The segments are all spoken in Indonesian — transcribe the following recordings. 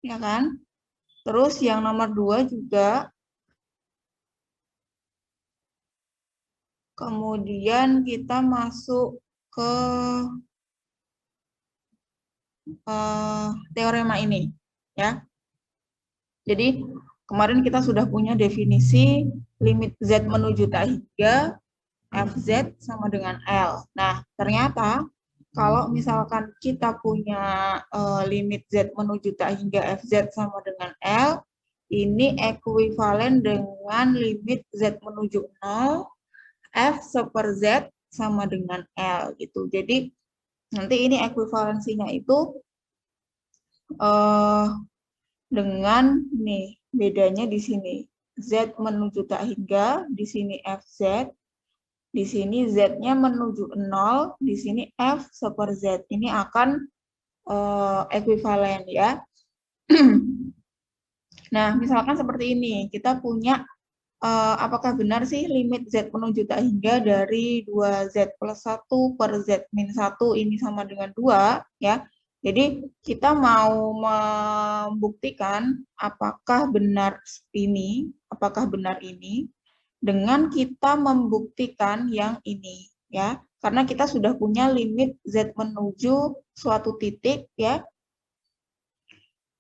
ya kan? Terus yang nomor 2 juga. Kemudian kita masuk ke teorema ini, ya. Jadi kemarin kita sudah punya definisi limit Z menuju tak hingga Fz sama dengan L. Nah, ternyata kalau misalkan kita punya limit Z menuju tak hingga Fz sama dengan L, ini ekuivalen dengan limit Z menuju 0, F seper Z sama dengan L gitu. Jadi nanti ini ekuivalensinya itu dengan nih bedanya di sini Z menuju tak hingga, di sini Fz, di sini Z-nya menuju 0, di sini F seper Z. Ini akan ekuivalen ya. Nah, misalkan seperti ini, kita punya apakah benar sih limit Z menuju tak hingga dari 2Z plus 1 per Z min 1 ini sama dengan 2, ya. Jadi, kita mau membuktikan apakah benar ini, dengan kita membuktikan yang ini, ya. Karena kita sudah punya limit Z menuju suatu titik, ya.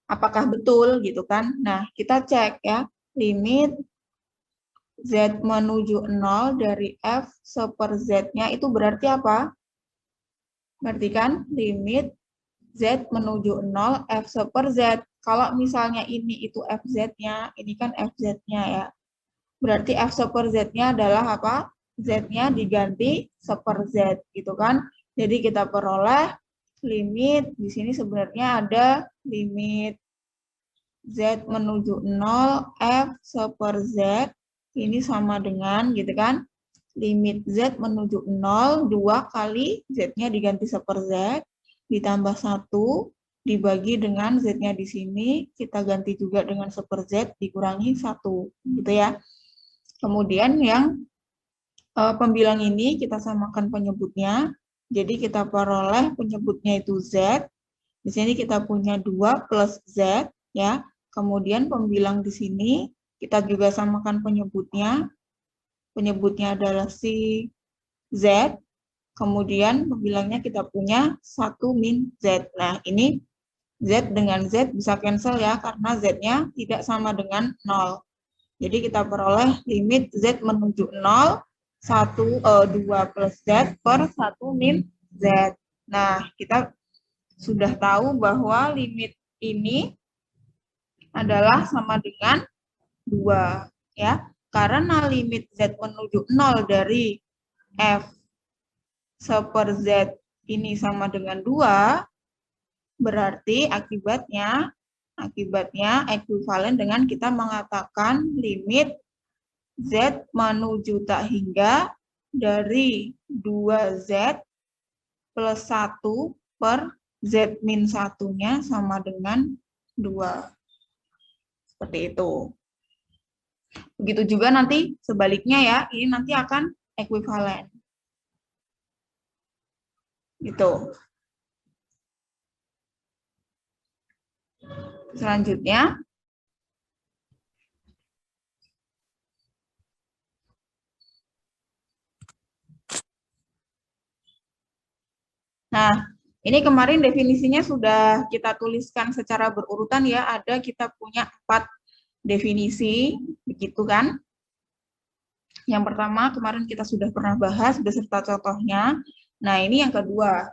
Apakah betul, gitu kan. Nah, kita cek, ya. Limit Z menuju 0 dari F seper Z-nya itu berarti apa? Berarti kan limit Z menuju 0 F seper Z. Kalau misalnya ini itu Fz-nya, ini kan Fz-nya ya. Berarti F seper Z-nya adalah apa? Z-nya diganti seper Z, gitu kan. Jadi kita peroleh limit, di sini sebenarnya ada limit Z menuju 0 F seper Z, ini sama dengan, gitu kan, limit Z menuju 0, 2 kali Z-nya diganti seper Z, ditambah 1, dibagi dengan Z-nya di sini, kita ganti juga dengan seper Z, dikurangi 1, gitu ya. Kemudian yang pembilang ini kita samakan penyebutnya, jadi kita peroleh penyebutnya itu Z, di sini kita punya 2 plus Z, ya. Kemudian pembilang di sini, kita juga samakan penyebutnya, penyebutnya adalah si Z, kemudian pembilangnya kita punya 1 min Z. Nah, ini Z dengan Z bisa cancel ya, karena Z-nya tidak sama dengan 0. Jadi kita peroleh limit Z menuju 0, 2 plus Z per 1 min Z. Nah, kita sudah tahu bahwa limit ini adalah sama dengan 2. Ya, karena limit Z menuju 0 dari F seper Z ini sama dengan 2, berarti akibatnya ekuivalen dengan kita mengatakan limit Z menuju tak hingga dari 2Z plus 1 per Z min 1-nya sama dengan 2. Seperti itu. Begitu juga nanti sebaliknya ya, ini nanti akan ekuivalen. Gitu. Selanjutnya, nah, ini kemarin definisinya sudah kita tuliskan secara berurutan ya, ada kita punya 4 definisi, begitu kan? Yang pertama kemarin kita sudah pernah bahas beserta contohnya. Nah, ini yang kedua.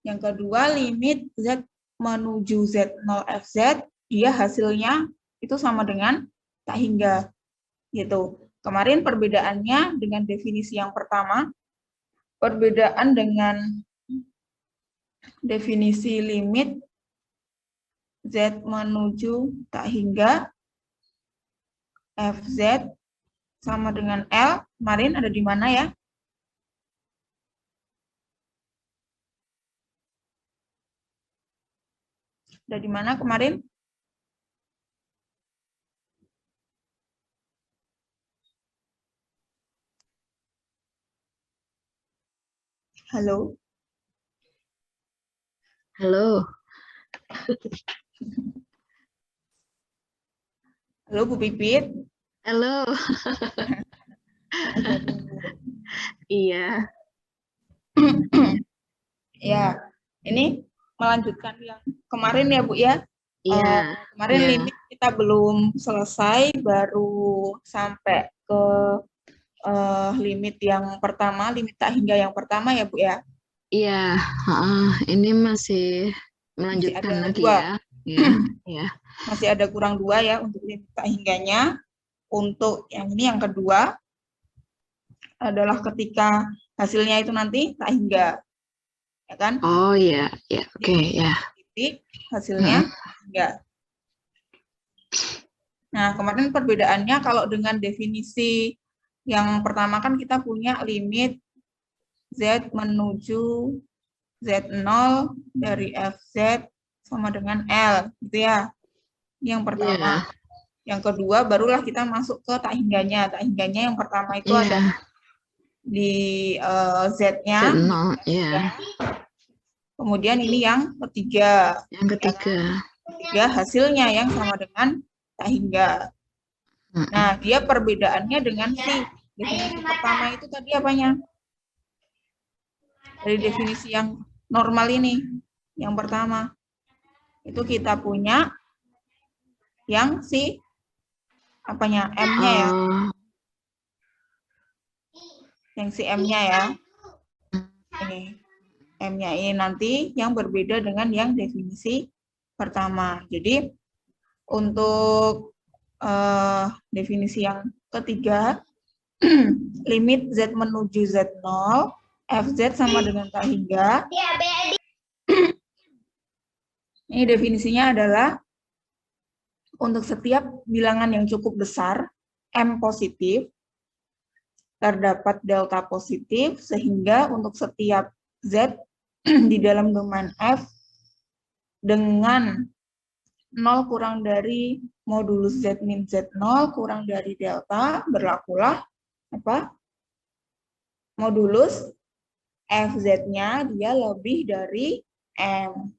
Yang kedua, limit Z menuju Z0 FZ, dia hasilnya itu sama dengan tak hingga. Gitu. Kemarin perbedaannya dengan definisi yang pertama, perbedaan dengan definisi limit Z menuju tak hingga FZ sama dengan L, kemarin ada di mana ya? Ada di mana kemarin? Halo? Halo. Halo Bu Pipit. Halo. Agak nunggu. Iya. Ya, ini melanjutkan yang kemarin ya Bu ya. Iya. Kemarin Iya. limit kita belum selesai, baru sampai ke limit yang pertama, limit tak hingga yang pertama ya Bu ya. Iya. Ini masih Masih melanjutkan ada lagi dua, ya. Iya. Iya. masih ada kurang dua ya untuk limit tak hingganya. Untuk yang ini yang kedua adalah ketika hasilnya itu nanti tak hingga, ya kan? Oh iya. Ya. Oke. Ya. Titik hasilnya Mm-mm. enggak. Nah, kemarin perbedaannya kalau dengan definisi yang pertama kan kita punya limit Z menuju Z0 dari FZ sama dengan L, gitu ya. Yang pertama. Iya. Yang kedua, barulah kita masuk ke tak hingganya. Tak hingganya yang pertama itu ada Iya. di Z-nya. Z0. Iya. Kemudian ini yang ketiga. Yang ketiga. Ketiga, hasilnya yang sama dengan tak hingga. Nah, dia perbedaannya dengan si definisi pertama itu tadi apanya? Dari definisi yang normal ini, yang pertama. Itu kita punya yang si apanya? M-nya ya. Yang si M-nya ya. Ini. M-nya ini nanti yang berbeda dengan yang definisi pertama. Jadi, untuk definisi yang ketiga, limit Z menuju Z0, FZ sama dengan tak hingga. Ini definisinya adalah untuk setiap bilangan yang cukup besar, M positif, terdapat delta positif, sehingga untuk setiap Z di dalam domain F dengan 0 kurang dari modulus Z min Z0 kurang dari delta, berlakulah apa? Modulus FZ-nya dia lebih dari M.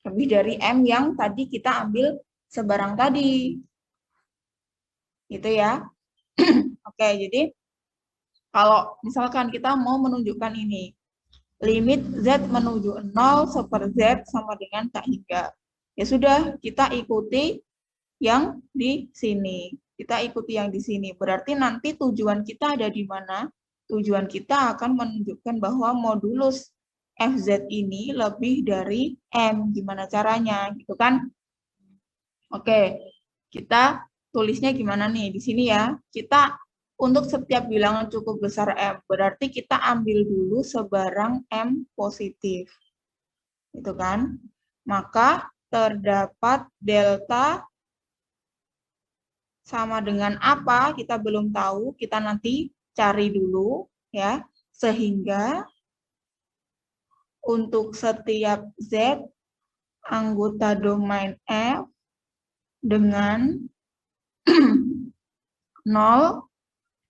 Lebih dari M yang tadi kita ambil sebarang tadi. Gitu ya. Oke, jadi kalau misalkan kita mau menunjukkan ini, limit Z menuju 0 seper Z sama dengan tak hingga. Ya sudah, kita ikuti yang di sini. Kita ikuti yang di sini. Berarti nanti tujuan kita ada di mana? Tujuan kita akan menunjukkan bahwa modulus FZ ini lebih dari M. Gimana caranya? Gitu kan? Oke, kita tulisnya gimana nih? Di sini ya, kita untuk setiap bilangan cukup besar M, berarti kita ambil dulu sebarang M positif. Itu kan? Maka terdapat delta sama dengan apa, kita belum tahu, kita nanti cari dulu ya. Sehingga untuk setiap Z anggota domain F dengan 0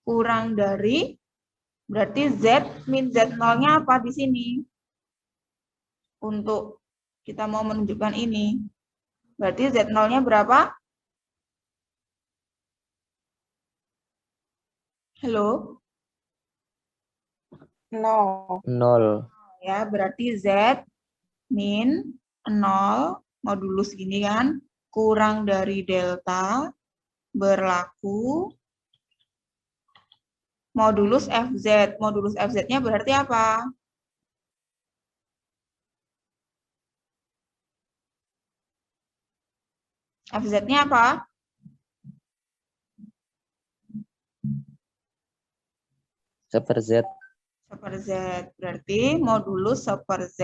kurang dari, berarti Z min Z0-nya apa di sini? Untuk kita mau menunjukkan ini. Berarti Z0-nya berapa? Halo? 0. Ya, berarti Z min 0 modulus gini kan, kurang dari delta berlaku modulus FZ. Modulus FZ-nya berarti apa? FZ-nya apa? Seper Z. Seper Z. Berarti modulus seper Z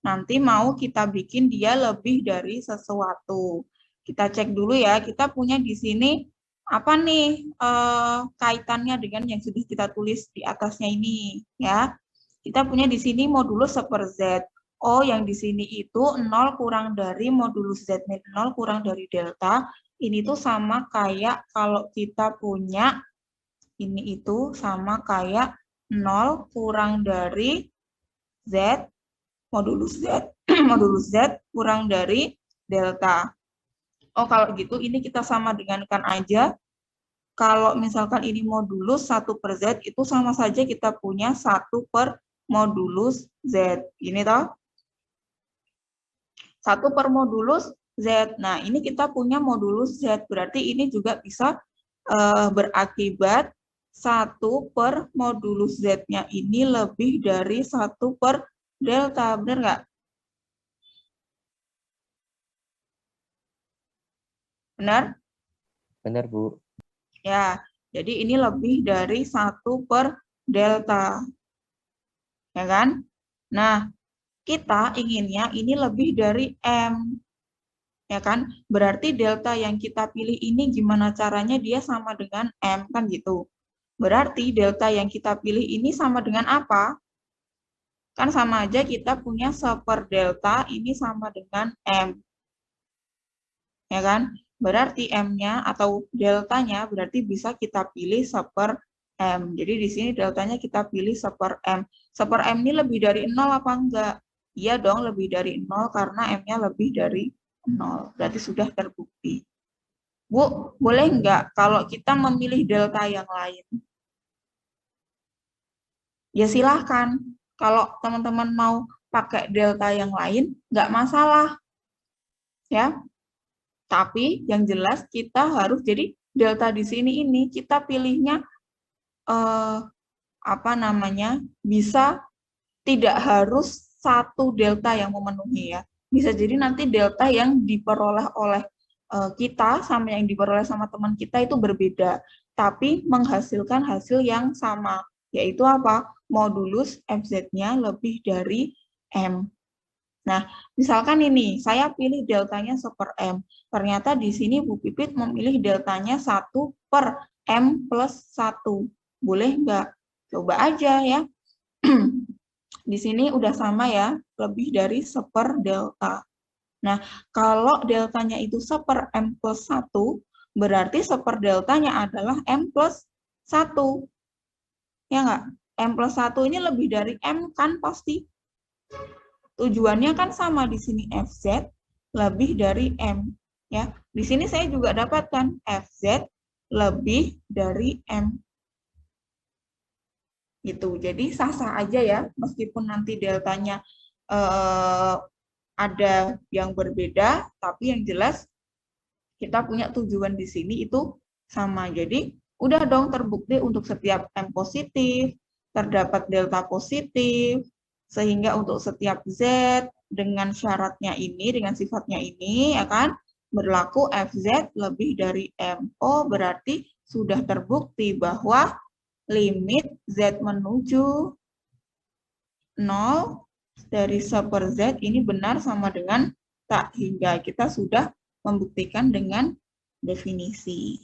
nanti mau kita bikin dia lebih dari sesuatu. Kita cek dulu ya, kita punya di sini apa nih kaitannya dengan yang sudah kita tulis di atasnya ini ya. Kita punya di sini modulus seper Z. Oh, yang di sini itu 0 kurang dari modulus Z min 0 kurang dari delta. Ini tuh sama kayak kalau kita punya ini itu sama kayak 0 kurang dari Z modulus Z modulus Z kurang dari delta. Oh, kalau gitu ini kita sama dengankan aja. Kalau misalkan ini modulus 1/Z, itu sama saja kita punya 1 per modulus Z. Ini toh. 1 per modulus Z. Nah, ini kita punya modulus Z. Berarti ini juga bisa berakibat 1 per modulus Z-nya ini lebih dari 1 per delta. Benar nggak? Benar? Benar, Bu. Ya, jadi ini lebih dari 1 per delta. Ya kan? Nah, kita inginnya ini lebih dari M. Ya kan? Berarti delta yang kita pilih ini gimana caranya dia sama dengan M, kan gitu. Berarti delta yang kita pilih ini sama dengan apa? Kan sama aja kita punya 1 delta ini sama dengan M. Ya kan? Berarti M-nya atau deltanya berarti bisa kita pilih 1 M. Jadi di sini deltanya kita pilih 1 M. 1 M ini lebih dari 0 apa enggak? Iya dong, lebih dari 0 karena M-nya lebih dari 0. Berarti sudah terbukti. Bu, boleh enggak kalau kita memilih delta yang lain? Ya silahkan. Kalau teman-teman mau pakai delta yang lain, enggak masalah. Ya. Tapi yang jelas kita harus, jadi delta di sini ini kita pilihnya bisa tidak harus 1 delta yang memenuhi ya. Bisa jadi nanti delta yang diperoleh oleh kita sama yang diperoleh sama teman kita itu berbeda, tapi menghasilkan hasil yang sama, yaitu apa? Modulus FZ-nya lebih dari M. Nah, misalkan ini, saya pilih deltanya 1 M. Ternyata di sini Bu Pipit memilih deltanya 1 per M plus 1. Boleh nggak? Coba aja ya. Di sini udah sama ya, lebih dari 1 delta. Nah, kalau deltanya itu 1 M plus 1, berarti 1 deltanya adalah M plus 1. Ya nggak? M plus 1 ini lebih dari M kan pasti. Tujuannya kan sama di sini FZ lebih dari M. Ya, di sini saya juga dapatkan FZ lebih dari M. Gitu. Jadi sah-sah aja ya, meskipun nanti deltanya ada yang berbeda, tapi yang jelas kita punya tujuan di sini itu sama. Jadi udah dong terbukti untuk setiap M positif, terdapat delta positif, sehingga untuk setiap Z dengan syaratnya ini, dengan sifatnya ini, ya kan, berlaku FZ lebih dari M. Oh, berarti sudah terbukti bahwa limit Z menuju 0 dari 1/Z ini benar sama dengan tak, hingga kita sudah membuktikan dengan definisi.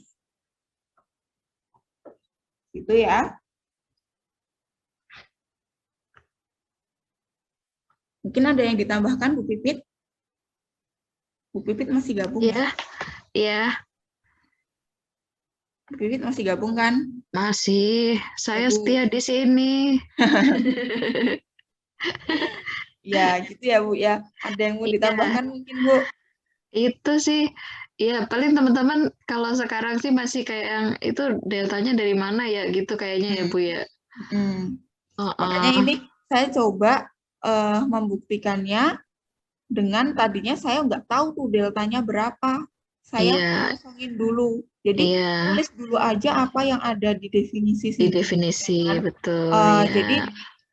Gitu ya. Mungkin ada yang ditambahkan, Bu Pipit? Bu Pipit masih gabung ya? Iya. Bu Pipit masih gabung kan? Masih. Saya Ya, Bu. setia di sini. Ya, gitu ya, Bu ya. Ada yang mau ditambahkan mungkin, Bu? Itu sih, ya paling teman-teman kalau sekarang sih masih kayak yang itu deltanya dari mana ya gitu kayaknya ya Bu ya. Makanya ini saya coba membuktikannya dengan tadinya saya nggak tahu tuh deltanya berapa. Saya kosongin dulu. Jadi tulis dulu aja apa yang ada di definisi sini. Di definisi, ya kan? betul. Jadi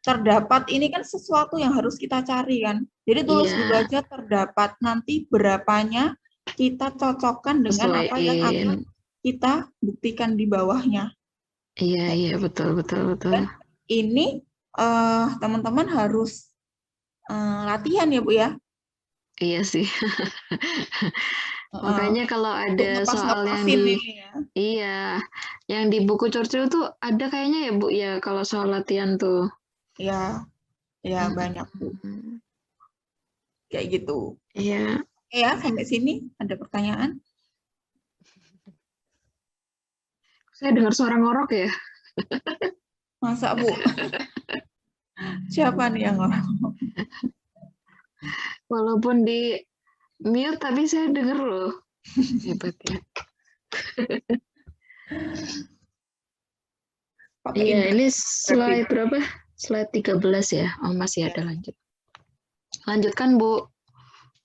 terdapat ini kan sesuatu yang harus kita cari kan. Jadi tulis dulu aja terdapat, nanti berapanya kita cocokkan dengan apa yang akan kita buktikan di bawahnya. Iya, betul. Dan ini teman-teman harus latihan ya Bu ya. Iya sih. Makanya kalau ada soal yang yang di buku Churchill tuh ada kayaknya ya Bu ya kalau soal latihan tuh. Iya, banyak Bu. Kayak gitu. Iya. Ya, sampai sini ada pertanyaan? Saya dengar suara ngorok ya. Masa Bu? Siapa nih yang ngorok? Walaupun di mute tapi saya dengar loh. Hebat ya. Pakai Iya, indra ini grafik. slide berapa? Slide 13 ya. Oh, masih ada Ya. lanjut. Lanjutkan, Bu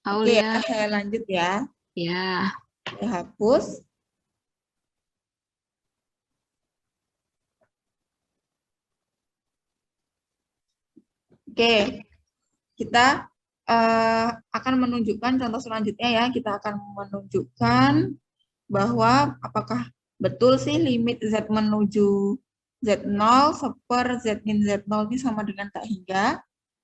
Oke ya, Aulia. saya lanjut ya. Ya. Saya hapus. Oke, kita akan menunjukkan contoh selanjutnya ya. Kita akan menunjukkan bahwa apakah betul sih limit Z menuju Z0 seper Z min Z0 ini sama dengan tak hingga.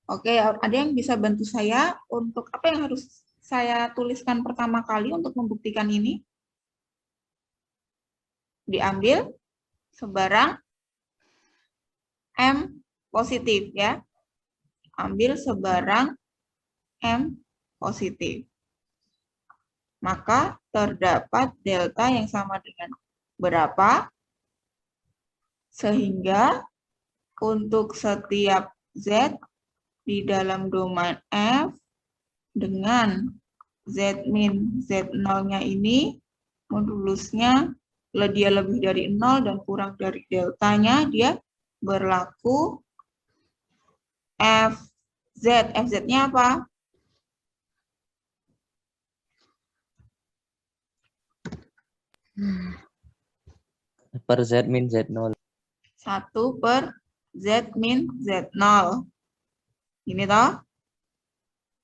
Oke, ada yang bisa bantu saya untuk apa yang harus saya tuliskan pertama kali untuk membuktikan ini? Diambil sebarang M positif ya. Ambil sebarang M positif. Maka terdapat delta yang sama dengan berapa? Sehingga untuk setiap Z di dalam domain F dengan Z min Z0-nya ini modulusnya dia lebih dari 0 dan kurang dari deltanya, dia berlaku FZ. FZ-nya apa? Per Z min Z0. 1 per Z min Z0. Ini toh?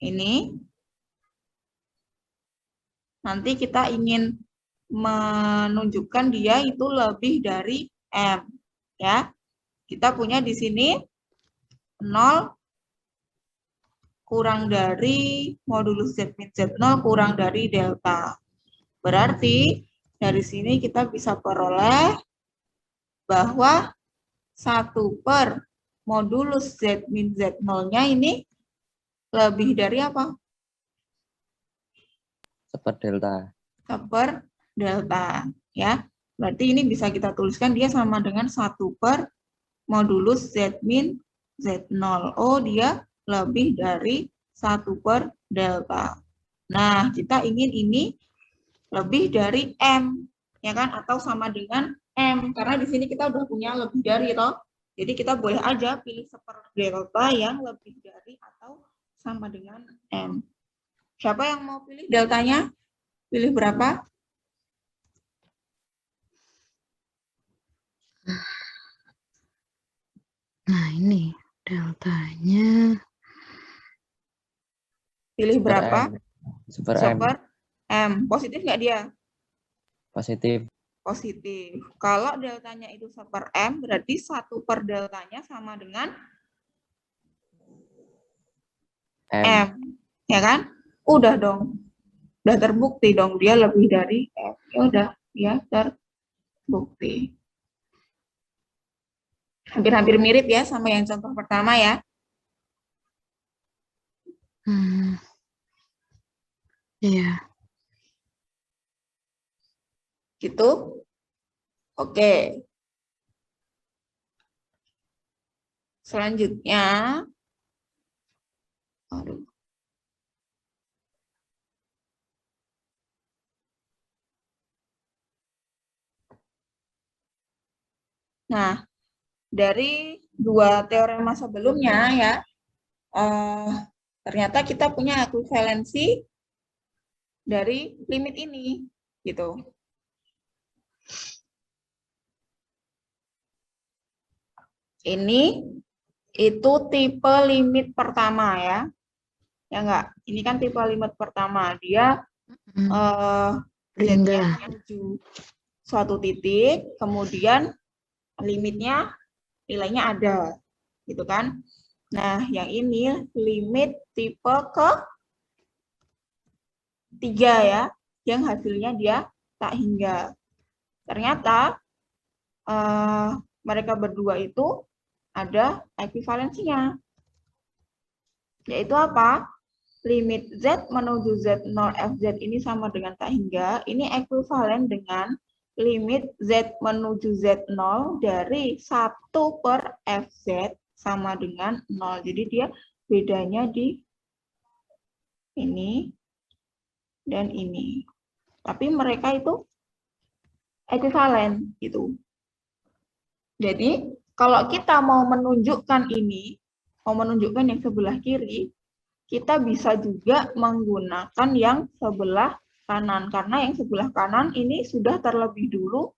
Ini. Nanti kita ingin menunjukkan dia itu lebih dari M. Ya. Kita punya di sini 0 kurang dari modulus Z min Z0 kurang dari delta. Berarti dari sini kita bisa peroleh bahwa 1 per modulus Z min Z0-nya ini lebih dari apa? Seper delta. Seper delta. Ya. Berarti ini bisa kita tuliskan dia sama dengan 1 per modulus Z min Z0. Oh, dia lebih dari 1 per delta. Nah, kita ingin ini lebih dari M, ya kan? Atau sama dengan M, karena di sini kita udah punya lebih dari, toh. Jadi kita boleh aja pilih seper delta yang lebih dari atau sama dengan M. Siapa yang mau pilih deltanya? Pilih berapa? Nah, ini deltanya. Pilih Seper berapa? M. Seper M. Seper M. Positif nggak dia? Positif. Positif. Kalau deltanya itu seper M, berarti 1 per deltanya sama dengan M. Ya kan? Udah dong. Udah terbukti dong dia lebih dari M. Ya udah, ya terbukti. Hampir-hampir mirip ya sama yang contoh pertama ya. Iya. Gitu. Oke. Selanjutnya. Aduh. Nah, dari dua teorema sebelumnya ya, ternyata kita punya ekuivalensi dari limit ini, gitu. Ini itu tipe limit pertama ya, ya enggak? Ini kan tipe limit pertama, dia Z-nya menuju suatu titik, kemudian limitnya nilainya ada, gitu kan? Nah, yang ini limit tipe ketiga ya, yang hasilnya dia tak hingga. Ternyata mereka berdua itu ada ekuivalensinya. Yaitu apa? Limit Z menuju Z0 FZ ini sama dengan tak hingga, ini ekuivalen dengan limit Z menuju Z0 dari 1 per FZ sama dengan 0. Jadi dia bedanya di ini dan ini. Tapi mereka itu ekuivalen gitu. Jadi kalau kita mau menunjukkan ini, mau menunjukkan yang sebelah kiri, kita bisa juga menggunakan yang sebelah kanan. Karena yang sebelah kanan ini sudah terlebih dulu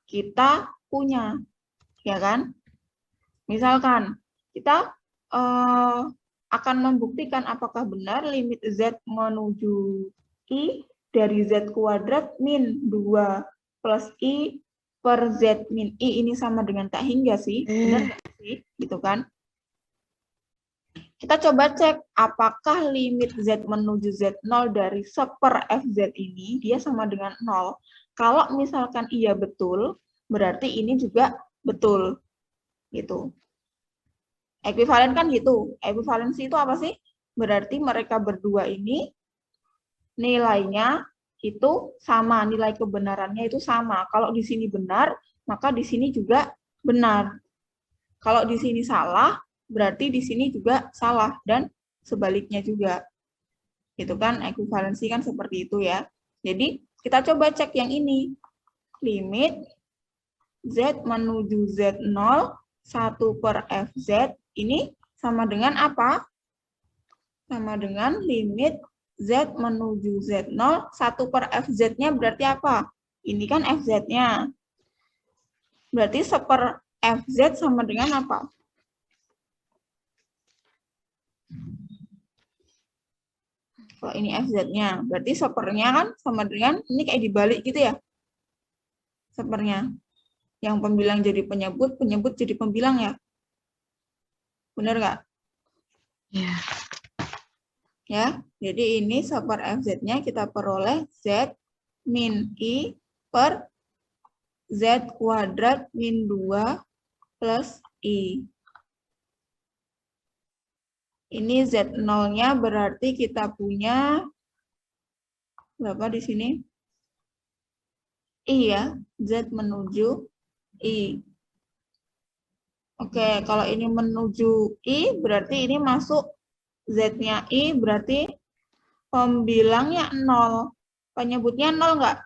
kita punya, ya kan? Misalkan kita akan membuktikan apakah benar limit Z menuju I dari Z kuadrat min 2 plus I per Z min I ini sama dengan tak hingga sih, benar nggak sih? Gitu kan? Kita coba cek apakah limit Z menuju Z0 dari seper FZ ini dia sama dengan 0. Kalau misalkan iya betul, berarti ini juga betul. Gitu. Ekuivalen kan gitu. Ekuivalensi itu apa sih? Berarti mereka berdua ini nilainya itu sama, nilai kebenarannya itu sama. Kalau di sini benar, maka di sini juga benar. Kalau di sini salah, berarti di sini juga salah dan sebaliknya juga. Itu kan ekuivalensi kan seperti itu ya. Jadi kita coba cek yang ini. Limit Z menuju Z0 1 per FZ ini sama dengan apa? Sama dengan limit Z menuju Z0 1 per FZ-nya berarti apa? Ini kan FZ-nya. Berarti seper FZ sama dengan apa? Kalau ini FZ-nya, berarti sepernya kan sama dengan, ini kayak dibalik gitu ya? Sepernya. Yang pembilang jadi penyebut, penyebut jadi pembilang ya? Benar nggak? Ya. Ya, jadi ini seper FZ-nya kita peroleh Z min I per Z kuadrat min 2 plus I. Ini Z0-nya berarti kita punya berapa di sini? I ya, Z menuju I. Oke, kalau ini menuju I, berarti ini masuk Z-nya I, berarti pembilangnya 0. Penyebutnya 0 nggak?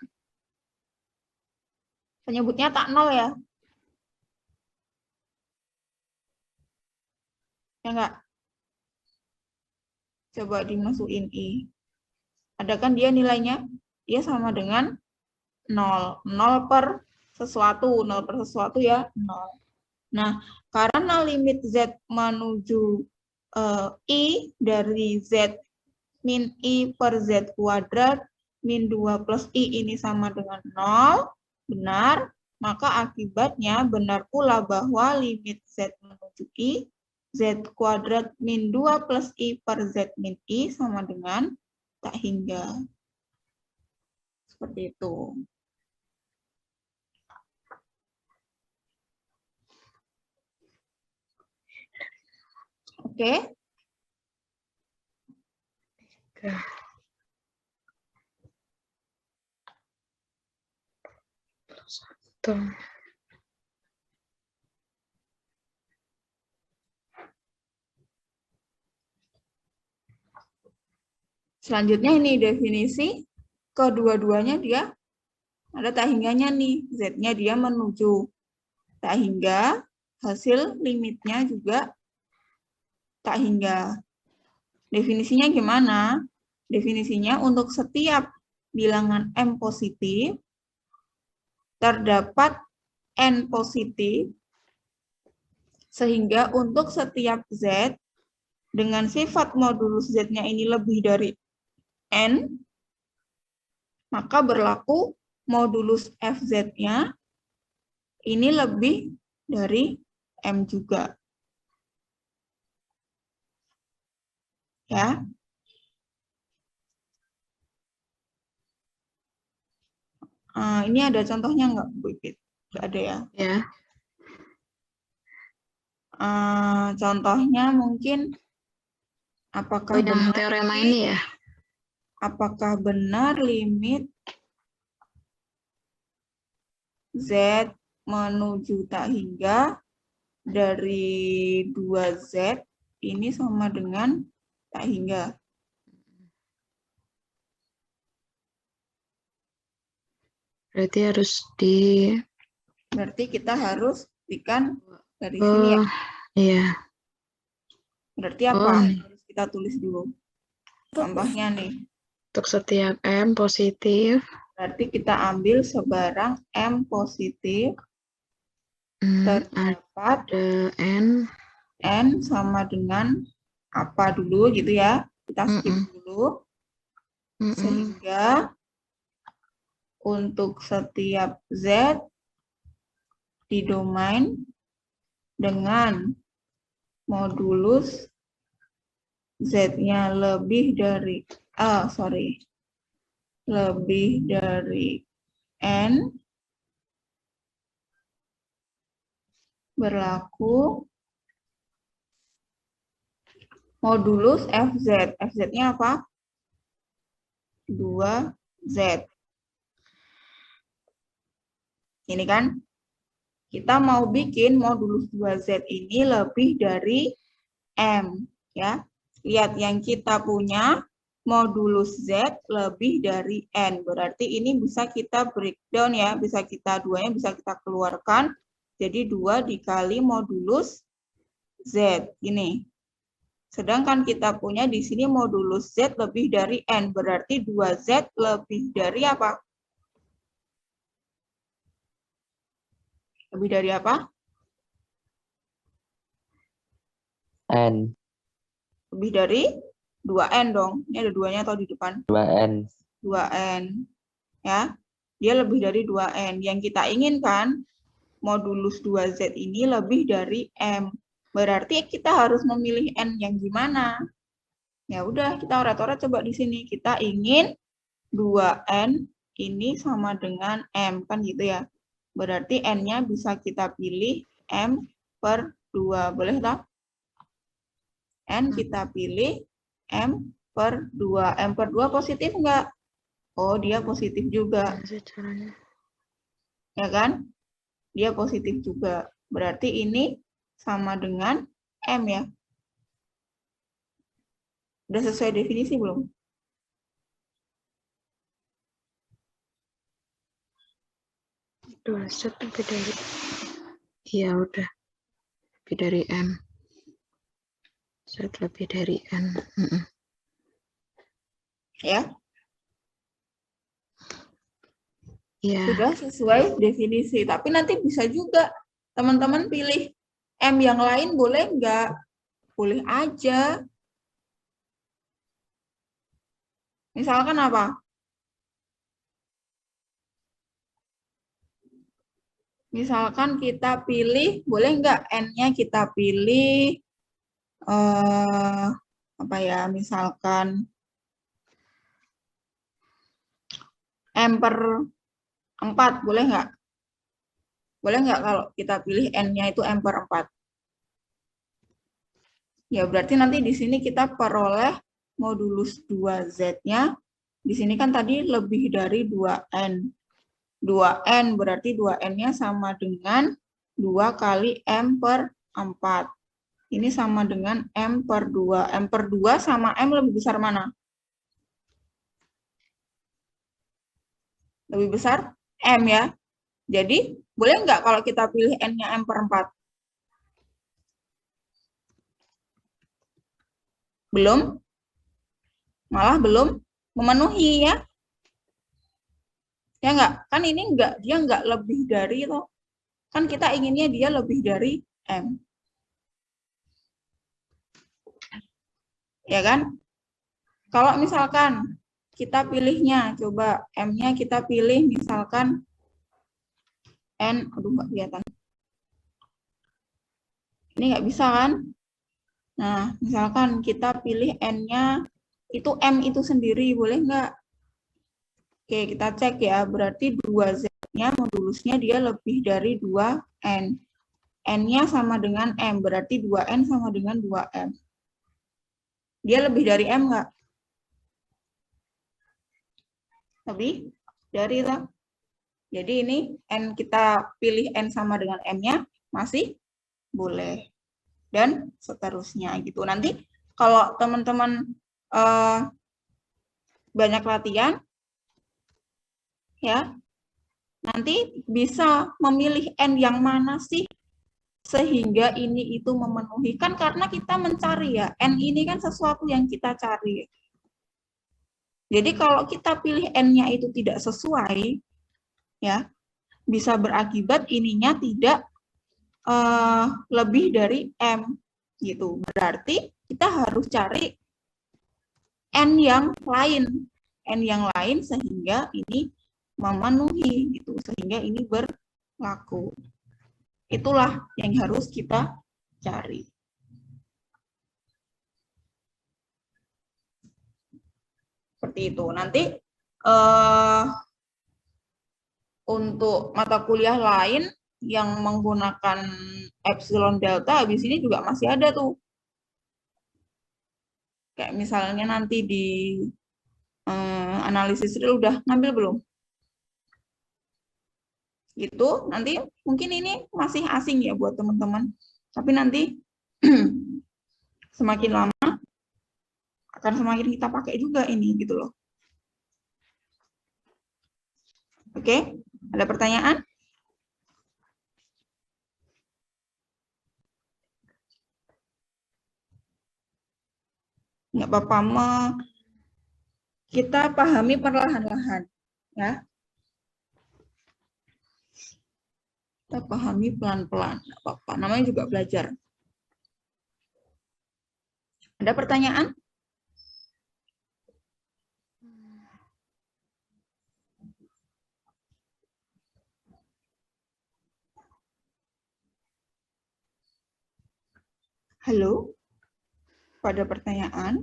Penyebutnya tak 0 ya? Ya nggak? Coba dimasukin I. Ada kan dia nilainya? Dia sama dengan 0. 0 per sesuatu. 0 per sesuatu ya, 0. Nah, karena limit Z menuju I dari Z min I per Z kuadrat min 2 plus I ini sama dengan 0, benar, maka akibatnya benar pula bahwa limit Z menuju I, Z kuadrat min 2 plus I per Z min I sama dengan tak hingga. Seperti itu. Oke. Tuh. Selanjutnya ini definisi kedua-duanya dia ada tak hingganya nih. Z-nya dia menuju tak hingga, hasil limitnya juga tak hingga. Definisinya gimana? Definisinya untuk setiap bilangan M positif, terdapat N positif, sehingga untuk setiap Z, dengan sifat modulus Z-nya ini lebih dari N, maka berlaku modulus FZ-nya ini lebih dari M juga. Ya. Ini ada contohnya nggak, Bu Ipit? Nggak ada ya? Ya. Contohnya mungkin apakah yang benar teorema ini ya? Apakah benar limit Z menuju tak hingga dari 2Z ini sama dengan tak hingga? Berarti harus di... Berarti kita harus berikan dari sini ya. Iya. Berarti apa? nih. Harus kita tulis dulu. Contohnya nih. Untuk setiap M positif. Berarti kita ambil sebarang M positif. Terdapat Ada N. N sama dengan apa dulu gitu ya. Kita skip dulu. Sehingga untuk setiap Z di domain dengan modulus Z-nya lebih dari lebih dari N berlaku modulus FZ. FZ-nya apa? 2Z. Ini kan kita mau bikin modulus 2Z ini lebih dari M. Ya. Lihat yang kita punya modulus Z lebih dari N. Berarti ini bisa kita breakdown ya. Bisa kita duanya bisa kita keluarkan. Jadi 2 dikali modulus Z. Ini. Sedangkan kita punya di sini modulus Z lebih dari N. Berarti 2Z lebih dari apa? Lebih dari apa? N. Lebih dari 2N dong. Ini ada 2-nya atau di depan? 2N. 2N. Ya. Dia lebih dari 2N. Yang kita inginkan, modulus 2Z ini lebih dari M. Berarti kita harus memilih N yang gimana? Ya udah, kita orat-orat coba di sini. Kita ingin 2N ini sama dengan M. Kan gitu ya. Berarti N-nya bisa kita pilih M per 2. Boleh tak? N kita pilih M per 2. M per 2 positif enggak? Oh, dia positif juga. Ya kan? Dia positif juga. Berarti ini sama dengan M ya. Udah sesuai definisi belum? Z lebih dari... Iya, udah. Lebih dari M. Z lebih dari N. Ya. Iya. Sudah sesuai definisi. Tapi nanti bisa juga teman-teman pilih M yang lain boleh enggak? Boleh aja. Misalkan apa? Misalkan kita pilih, boleh nggak N-nya kita pilih, apa ya, misalkan M per 4, boleh nggak? Boleh nggak kalau kita pilih N-nya itu M per 4? Ya, berarti nanti di sini kita peroleh modulus 2Z-nya. Di sini kan tadi lebih dari 2N. 2N berarti 2N-nya sama dengan 2 kali M per 4. Ini sama dengan M per 2. M per 2 sama M lebih besar mana? Lebih besar M ya. Jadi, boleh nggak kalau kita pilih N-nya M per 4? Belum? Malah belum memenuhi ya. Ya nggak? Kan ini nggak, dia nggak lebih dari itu. Kan kita inginnya dia lebih dari M. Ya kan? Kalau misalkan kita pilihnya, coba M-nya kita pilih misalkan N, aduh nggak kelihatan. Ini nggak bisa kan? Nah, misalkan kita pilih N-nya itu M itu sendiri, boleh nggak? Oke, kita cek ya, berarti 2Z-nya modulusnya dia lebih dari 2N. N-nya sama dengan M, berarti 2N sama dengan 2M. Dia lebih dari M nggak? Lebih dari itu. Jadi ini N kita pilih N sama dengan M-nya masih boleh. Dan seterusnya gitu. Nanti kalau teman-teman banyak latihan, ya, nanti bisa memilih N yang mana sih sehingga ini itu memenuhi. Kan karena kita mencari ya, N ini kan sesuatu yang kita cari. Jadi kalau kita pilih N-nya itu tidak sesuai, ya bisa berakibat ininya tidak lebih dari M gitu. Berarti kita harus cari N yang lain sehingga ini memenuhi gitu, sehingga ini berlaku. Itulah yang harus kita cari. Seperti itu. Nanti untuk mata kuliah lain yang menggunakan epsilon delta, habis ini juga masih ada tuh. Kayak misalnya nanti di analisis real udah ngambil belum? Gitu, nanti mungkin ini masih asing ya buat teman-teman. Tapi nanti semakin lama akan semakin kita pakai juga ini gitu loh. Oke, ada pertanyaan? Nggak apa-apa, kita pahami perlahan-lahan, ya. Kita pahami pelan-pelan, nggak apa-apa. Namanya juga belajar. Ada pertanyaan? Halo? Pada pertanyaan?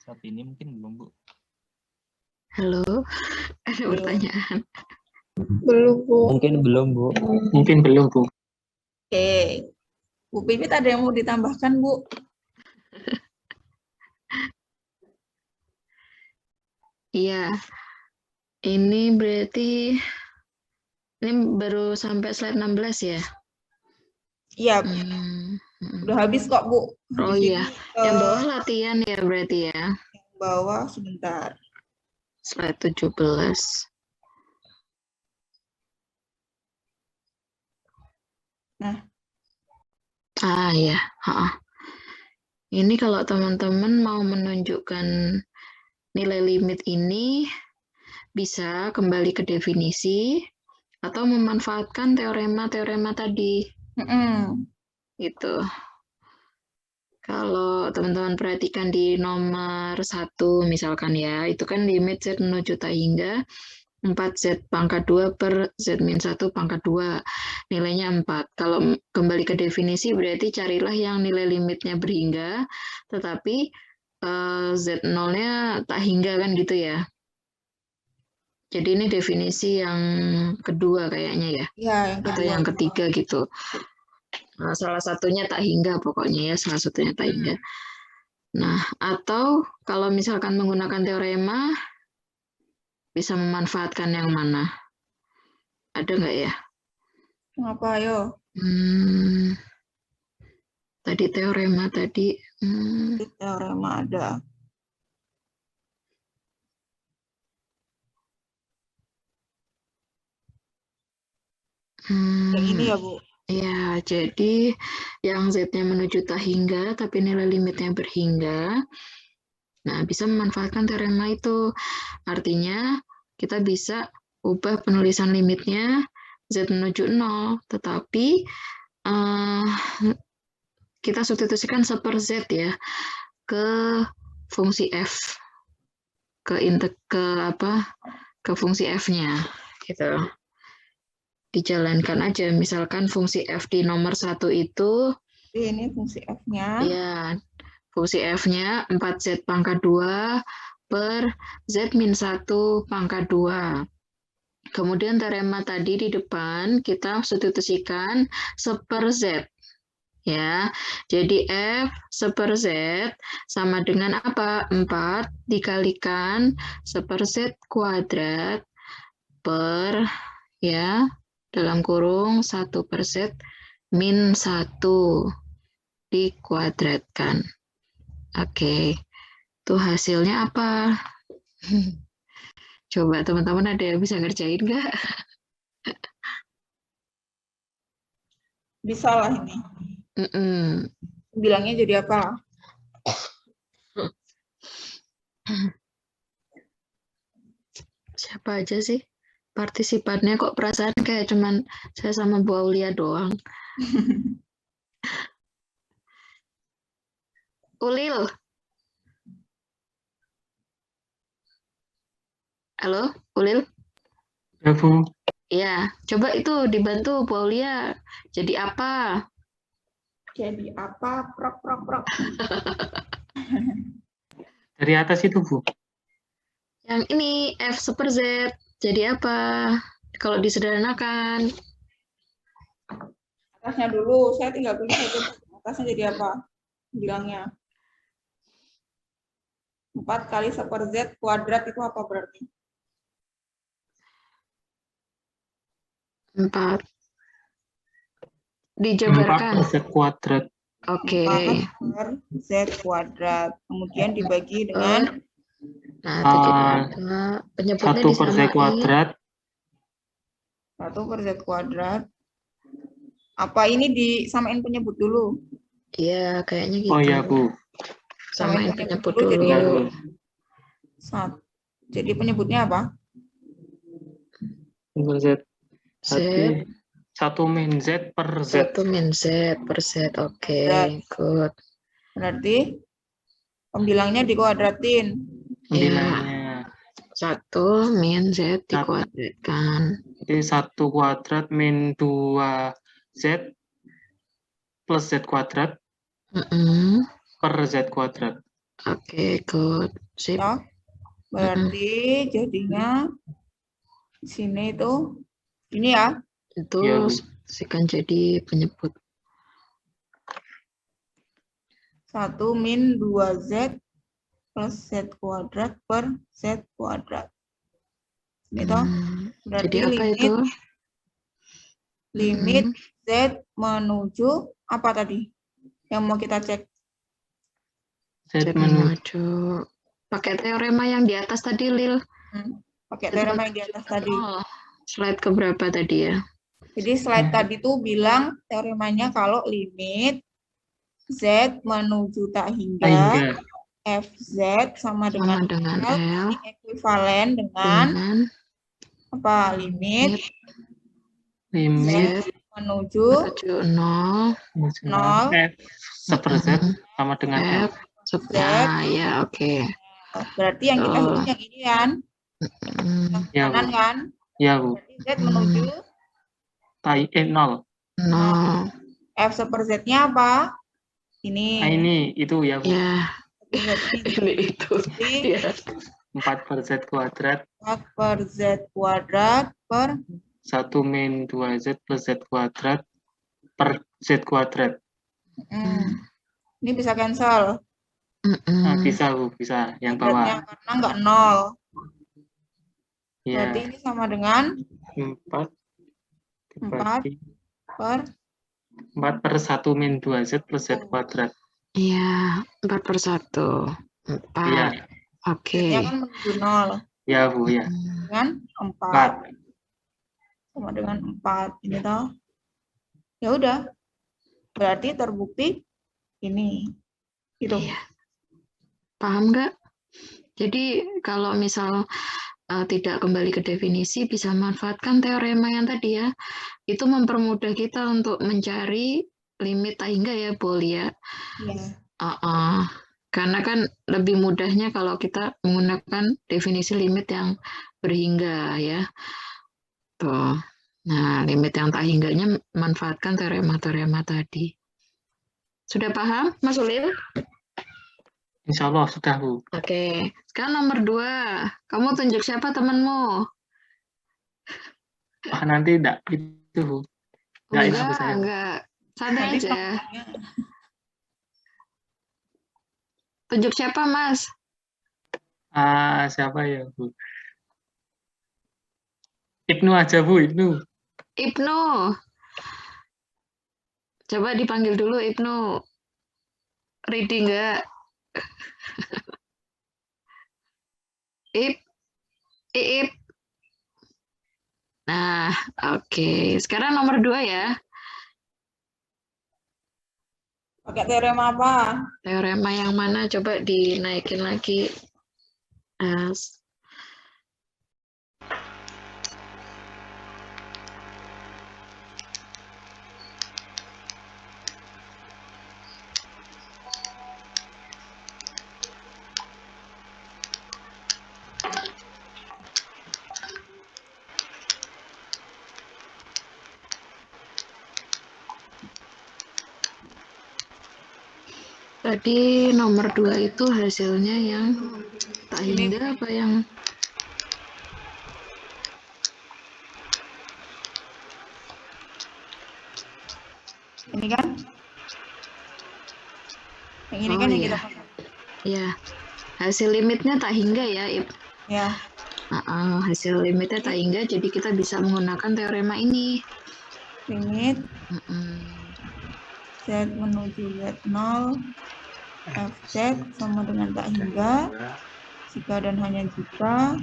Saat ini mungkin belum, Bu. Halo, ada Belum. pertanyaan. Belum, Bu. Mungkin belum, Bu. Mungkin belum, Bu. Oke. Bu Pipit ada yang mau ditambahkan, Bu? Iya, ini berarti ini baru sampai slide 16 ya? Iya, Hmm. udah habis kok, Bu. Oh Habis iya, ini, yang bawah latihan ya berarti ya? bawah sebentar. Slide 17. Nah. Ah ya, ini kalau teman-teman mau menunjukkan nilai limit ini, bisa kembali ke definisi atau memanfaatkan teorema-teorema tadi. Gitu. Kalau teman-teman perhatikan di nomor 1 misalkan ya, itu kan limit Z menuju tak hingga 4Z pangkat 2 per Z-1 pangkat 2. Nilainya 4. Kalau kembali ke definisi berarti carilah yang nilai limitnya berhingga, tetapi Z0-nya tak hingga kan gitu ya. Jadi ini definisi yang kedua kayaknya ya. Ya, yang Atau kedua. yang ketiga gitu. Nah, salah satunya tak hingga pokoknya ya, salah satunya tak hingga. Nah, atau kalau misalkan menggunakan teorema, bisa memanfaatkan yang mana? Ada nggak ya? Kenapa, ayo? Tadi teorema tadi. Teorema ada. Yang ini ya, Bu? Ya, jadi yang Z-nya menuju tak hingga, tapi nilai limitnya berhingga. Nah, bisa memanfaatkan teorema itu. Artinya, kita bisa ubah penulisan limitnya Z menuju 0, tetapi kita substitusikan seper Z ya, ke fungsi F. Ke fungsi F-nya. Gitu. Dijalankan aja, misalkan fungsi F di nomor 1 itu, ini fungsi F-nya. ya, fungsi F-nya 4Z pangkat 2 per Z-1 pangkat 2. Kemudian teorema tadi di depan kita substitusikan seper Z. Ya, jadi F seper Z sama dengan apa? 4 dikalikan seper Z kuadrat per, ya, dalam kurung 1 per Z min 1 dikuadratkan. Oke, itu hasilnya apa? Coba teman-teman ada yang bisa ngerjain nggak? Bisa lah ini. Mm-mm. Bilangnya jadi apa? Siapa aja sih partisipannya, kok perasaan kayak cuman saya sama Bu Aulia doang. Ulil. Halo, Ulil? Ya, Bu. Iya, coba itu dibantu Bu Aulia. Jadi apa? Jadi apa? Prok, prok, prok. Dari atas itu, Bu. Yang ini F super Z. Jadi apa? Kalau disederhanakan. Atasnya dulu. Saya tinggal tulis aja. Atasnya jadi apa? Bilangnya. 4 kali super Z kuadrat itu apa berarti? 4. 4 Dijabarkan. per Z kuadrat. Oke. 4 per Z kuadrat. Kemudian dibagi dengan Nah, itu jadi apa? Penyebutnya 1 per Z disamain. kuadrat. 1 per Z kuadrat. Apa ini disamain penyebut dulu? Iya, kayaknya gitu. Oh ya, Bu. Samain penyebut dulu. dulu. Tinggal dulu. Jadi penyebutnya apa? Per Z. Z. 1 min Z per Z. 1 min Z per Z. Oke, good. Berarti pembilangnya dikuadratin. Pembilangnya. 1 min Z dikuadratkan. Jadi 1 kuadrat min 2 Z plus Z kuadrat per Z kuadrat. Oke, good. Sip. Ya. Berarti jadinya di sini itu ini ya. Itu Ya, Bu. akan jadi penyebut. 1 min 2Z plus Z kuadrat per Z kuadrat. Ini toh. Berarti Jadi apa itu? Limit Z menuju apa tadi? Yang mau kita cek. Z menuju. Pakai teorema yang di atas tadi, Lil. Pakai teorema yang di atas tadi. Oh, slide ke berapa tadi ya? Jadi slide tadi tuh bilang teoremanya kalau limit Z menuju tak hingga FZ sama dengan L ini ekuivalen dengan apa? Limit Z menuju 0 F super Z sama dengan L. Nah, ya oke. Berarti yang kita hitung yang ini kan? Ya, kanan Bu. kan? Ya, Bu. Berarti Z menuju 0. F super Z-nya apa? Ini. Nah, ini itu ya, Bu. Ya. Ini itu. 4 per Z kuadrat. 4 per Z kuadrat per 1 min 2Z plus Z kuadrat per Z kuadrat. Ini bisa cancel. Nah, bisa, Bu. Bisa. Yang bawah. Karena nggak 0. Ya. Berarti ini sama dengan 4 per 1 min 2Z plus Z kuadrat. Iya, 4 per 1. 4. Iya. Oke. Z-nya kan menuju 0. Ya, Bu, ya. Dengan 4. Sama dengan 4. Ini toh. Ya udah. Berarti terbukti ini. Gitu. Iya. Paham nggak? Jadi kalau misal tidak kembali ke definisi, bisa manfaatkan teorema yang tadi ya. Itu mempermudah kita untuk mencari limit tak hingga ya, Bol ya. Iya. Karena kan lebih mudahnya kalau kita menggunakan definisi limit yang berhingga ya. Tuh. Nah, limit yang tak hingganya manfaatkan teorema-teorema tadi. Sudah paham, Mas Ulil? Insya Allah sudah, Bu. Oke. Sekarang nomor 2. Kamu tunjuk siapa temanmu? Nanti enggak itu, Bu. Enggak. Santai aja. Tunjuk siapa, Mas? Siapa ya, Bu? Ibnu aja, Bu. Ibnu. Coba dipanggil dulu, Ibnu. Ready enggak? Ip. Nah, oke. Sekarang nomor 2 ya. Pakai teorema apa? Teorema yang mana? Coba dinaikin lagi. Eh, Tadi nomor 2 itu hasilnya yang tak Ini. hingga apa yang Ini kan? Yang ini oh kan yang ya, kita pakai. ya hasil limitnya tak hingga ya, Ip. Ya, Hasil limitnya tak hingga, jadi kita bisa menggunakan teorema ini. limit Mm-mm. Z menuju Z0 Fz sama dengan tak hingga jika dan hanya jika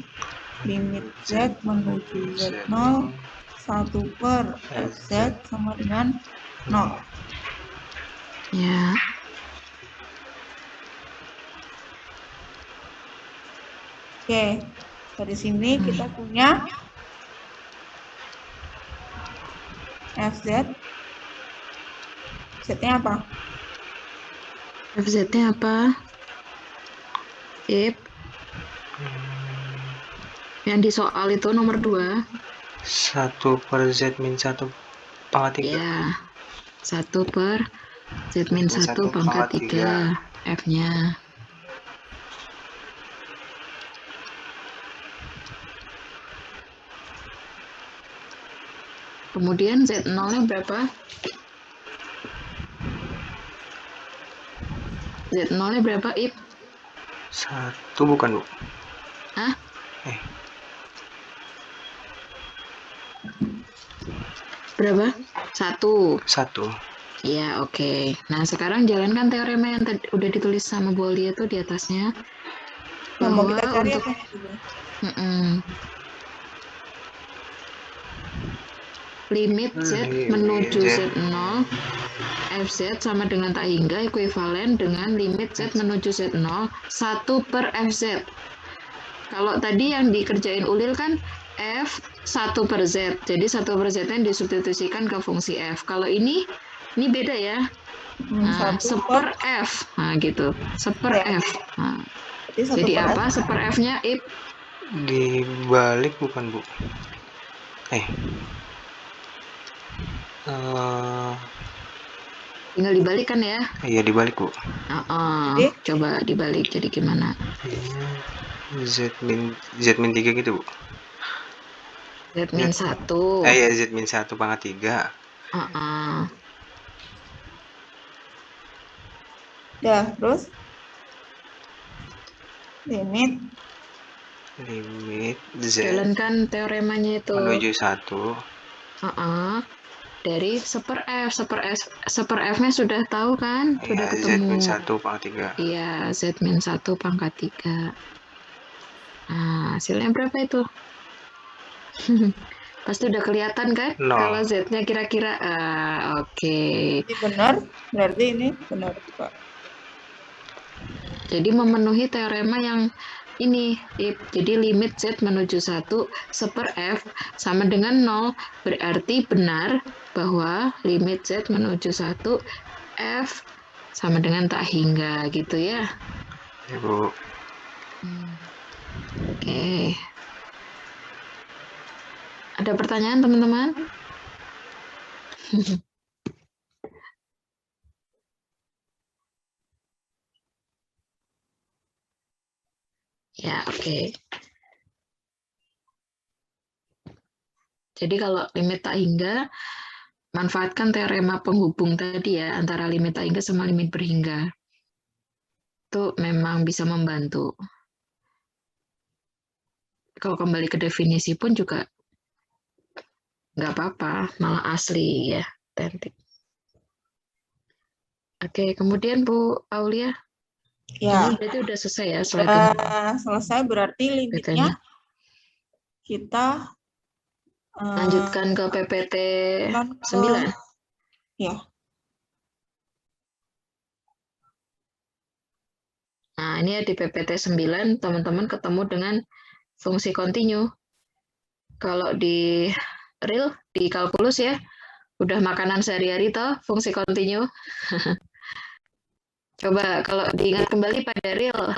limit Z menuju Z0 1 per Fz sama dengan 0. Ya, Oke, dari sini kita punya Fz. Z-nya apa? FZ-nya apa? Ip. Yang di soal itu nomor 2. 1 per Z min 1 pangkat 3. Ya, 1 per Z min 1 pangkat 3. F-nya. Kemudian Z0-nya berapa? Z0-nya berapa, Ip? 1 bukan, Bu? Hah? Berapa? 1. 1. Iya, oke. Nah, sekarang jalankan teorema yang udah ditulis sama Bu Lia itu di atasnya. Yang mau Bahwa kita cari untuk apa dulu? Limit Z menuju Z0 Fz sama dengan tak hingga ekuivalen dengan limit Z menuju Z0 1 per Fz. Kalau tadi yang dikerjain Ulil kan F 1 per Z. Jadi 1 per Z-nya disubstitusikan ke fungsi F. Kalau ini beda ya. Nah, 1 seper F. Nah, gitu. Seper Ya. F. Nah, Jadi jadi apa seper F-nya, Ip? Dibalik bukan, Bu? Tinggal dibalik kan ya? Iya, dibalik, Bu. Jadi? Coba dibalik jadi gimana? Z min 3 gitu, Bu. Z min 1. Iya, Z min 1 pangkat 3. Ya, terus limit Z Jalankan teoremanya itu. menuju 1. Dari seper F. Seper F-nya sudah tahu kan? Sudah ketemu. Z min 1 pangkat 3. Iya, Z min 1 pangkat 3. Nah, hasilnya berapa itu? Pasti udah kelihatan kan? 0. Kalau Z-nya kira-kira. Oke. Ini benar, berarti ini benar juga. Jadi memenuhi teorema yang ini, jadi limit Z menuju 1 seper F sama dengan 0, berarti benar bahwa limit Z menuju 1 F sama dengan tak hingga, gitu ya. Ya, Bu. Oke. Ada pertanyaan, teman-teman? Ya, oke. Jadi kalau limit tak hingga, manfaatkan teorema penghubung tadi ya, antara limit tak hingga sama limit berhingga. Itu memang bisa membantu. Kalau kembali ke definisi pun juga nggak apa-apa, malah asli ya, otentik. Oke, kemudian Bu Aulia, Ya. ini berarti udah selesai ya selesai berarti limitnya kita lanjutkan ke PPT 9. Ya. Nah, ini ya di PPT 9 teman-teman ketemu dengan fungsi kontinu. Kalau di real, di kalkulus ya, udah makanan sehari-hari toh fungsi kontinu. Coba kalau diingat kembali pada real,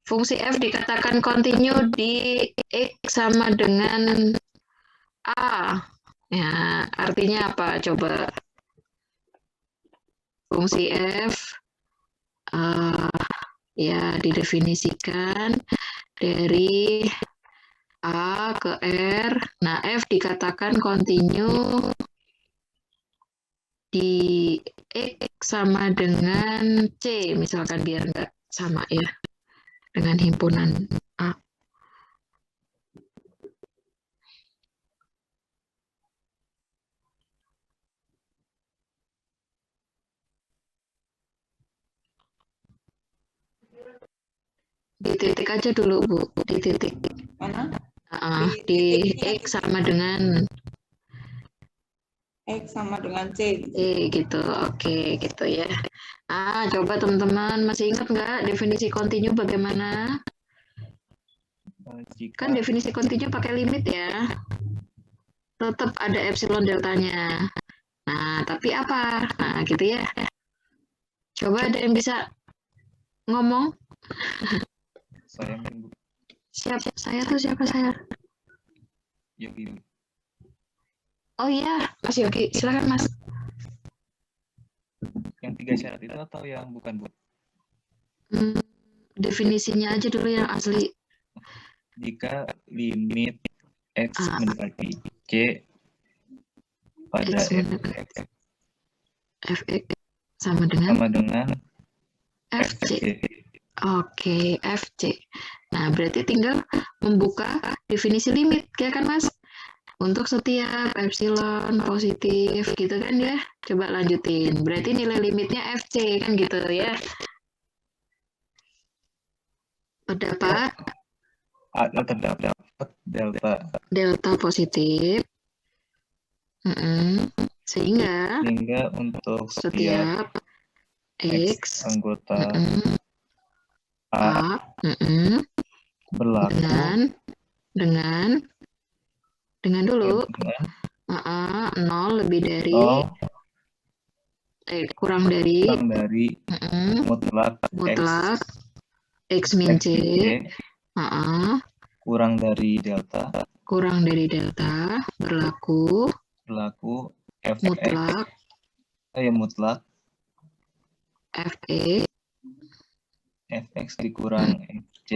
fungsi f dikatakan kontinu di x sama dengan a. Ya, artinya apa? Coba fungsi f ya didefinisikan dari A ke R. Nah, F dikatakan kontinu di X sama dengan C, misalkan biar nggak sama ya dengan himpunan A. Di titik aja dulu, Bu. Di titik. Mana? Di X sama dengan X sama dengan C. gitu. Oke, gitu ya. Coba teman-teman masih ingat nggak definisi kontinu bagaimana? Kan definisi kontinu pakai limit ya. Tetap ada epsilon deltanya. Nah, tapi apa? Nah, gitu ya. Coba ada yang bisa ngomong? Saya Bu. Siapa? Saya tuh siapa saya? Yogi. Oh iya, Mas Yogi. Silakan, Mas. Yang 3 syarat itu atau yang bukan, Bu? Definisinya aja dulu yang asli. Jika limit X mendekati C pada X fx sama dengan fc. Oke, fc. Nah, berarti tinggal membuka definisi limit, ya kan, Mas? Untuk setiap epsilon positif, gitu kan ya? Coba lanjutin. Berarti nilai limitnya fc, kan gitu ya? Terdapat delta positif. Sehingga untuk setiap X anggota A berlaku dengan dulu 0 lebih dari kurang dari mutlak X min C kurang dari delta berlaku mutlak fx dikurang fc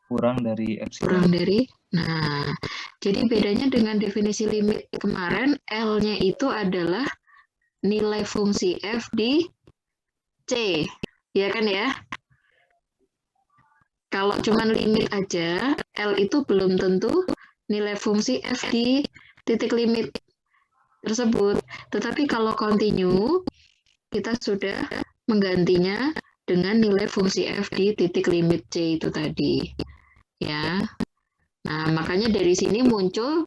kurang dari epsilon. Nah, jadi bedanya dengan definisi limit kemarin, L-nya itu adalah nilai fungsi f di C, ya kan ya? Kalau cuma limit aja, L itu belum tentu nilai fungsi f di titik limit tersebut. Tetapi kalau kontinu, kita sudah menggantinya dengan nilai fungsi f di titik limit C itu tadi. Ya. Nah, makanya dari sini muncul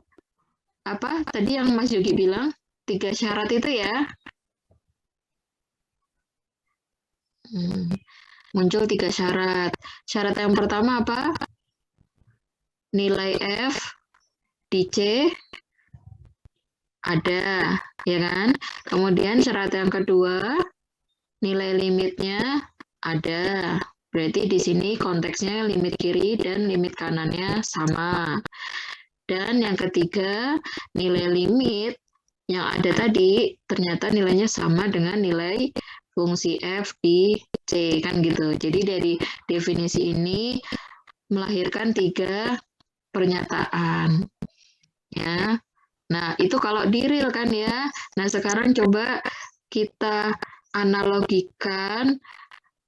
apa tadi yang Mas Yogi bilang 3 syarat itu ya. Muncul 3 syarat. Syarat yang pertama apa? Nilai F di C ada, ya kan? Kemudian syarat yang kedua, nilai limitnya ada. Berarti di sini konteksnya limit kiri dan limit kanannya sama. Dan yang ketiga, nilai limit yang ada tadi ternyata nilainya sama dengan nilai fungsi f di C, kan gitu. Jadi dari definisi ini melahirkan 3 pernyataan. Ya. Nah, itu kalau di real kan ya. Nah, sekarang coba kita analogikan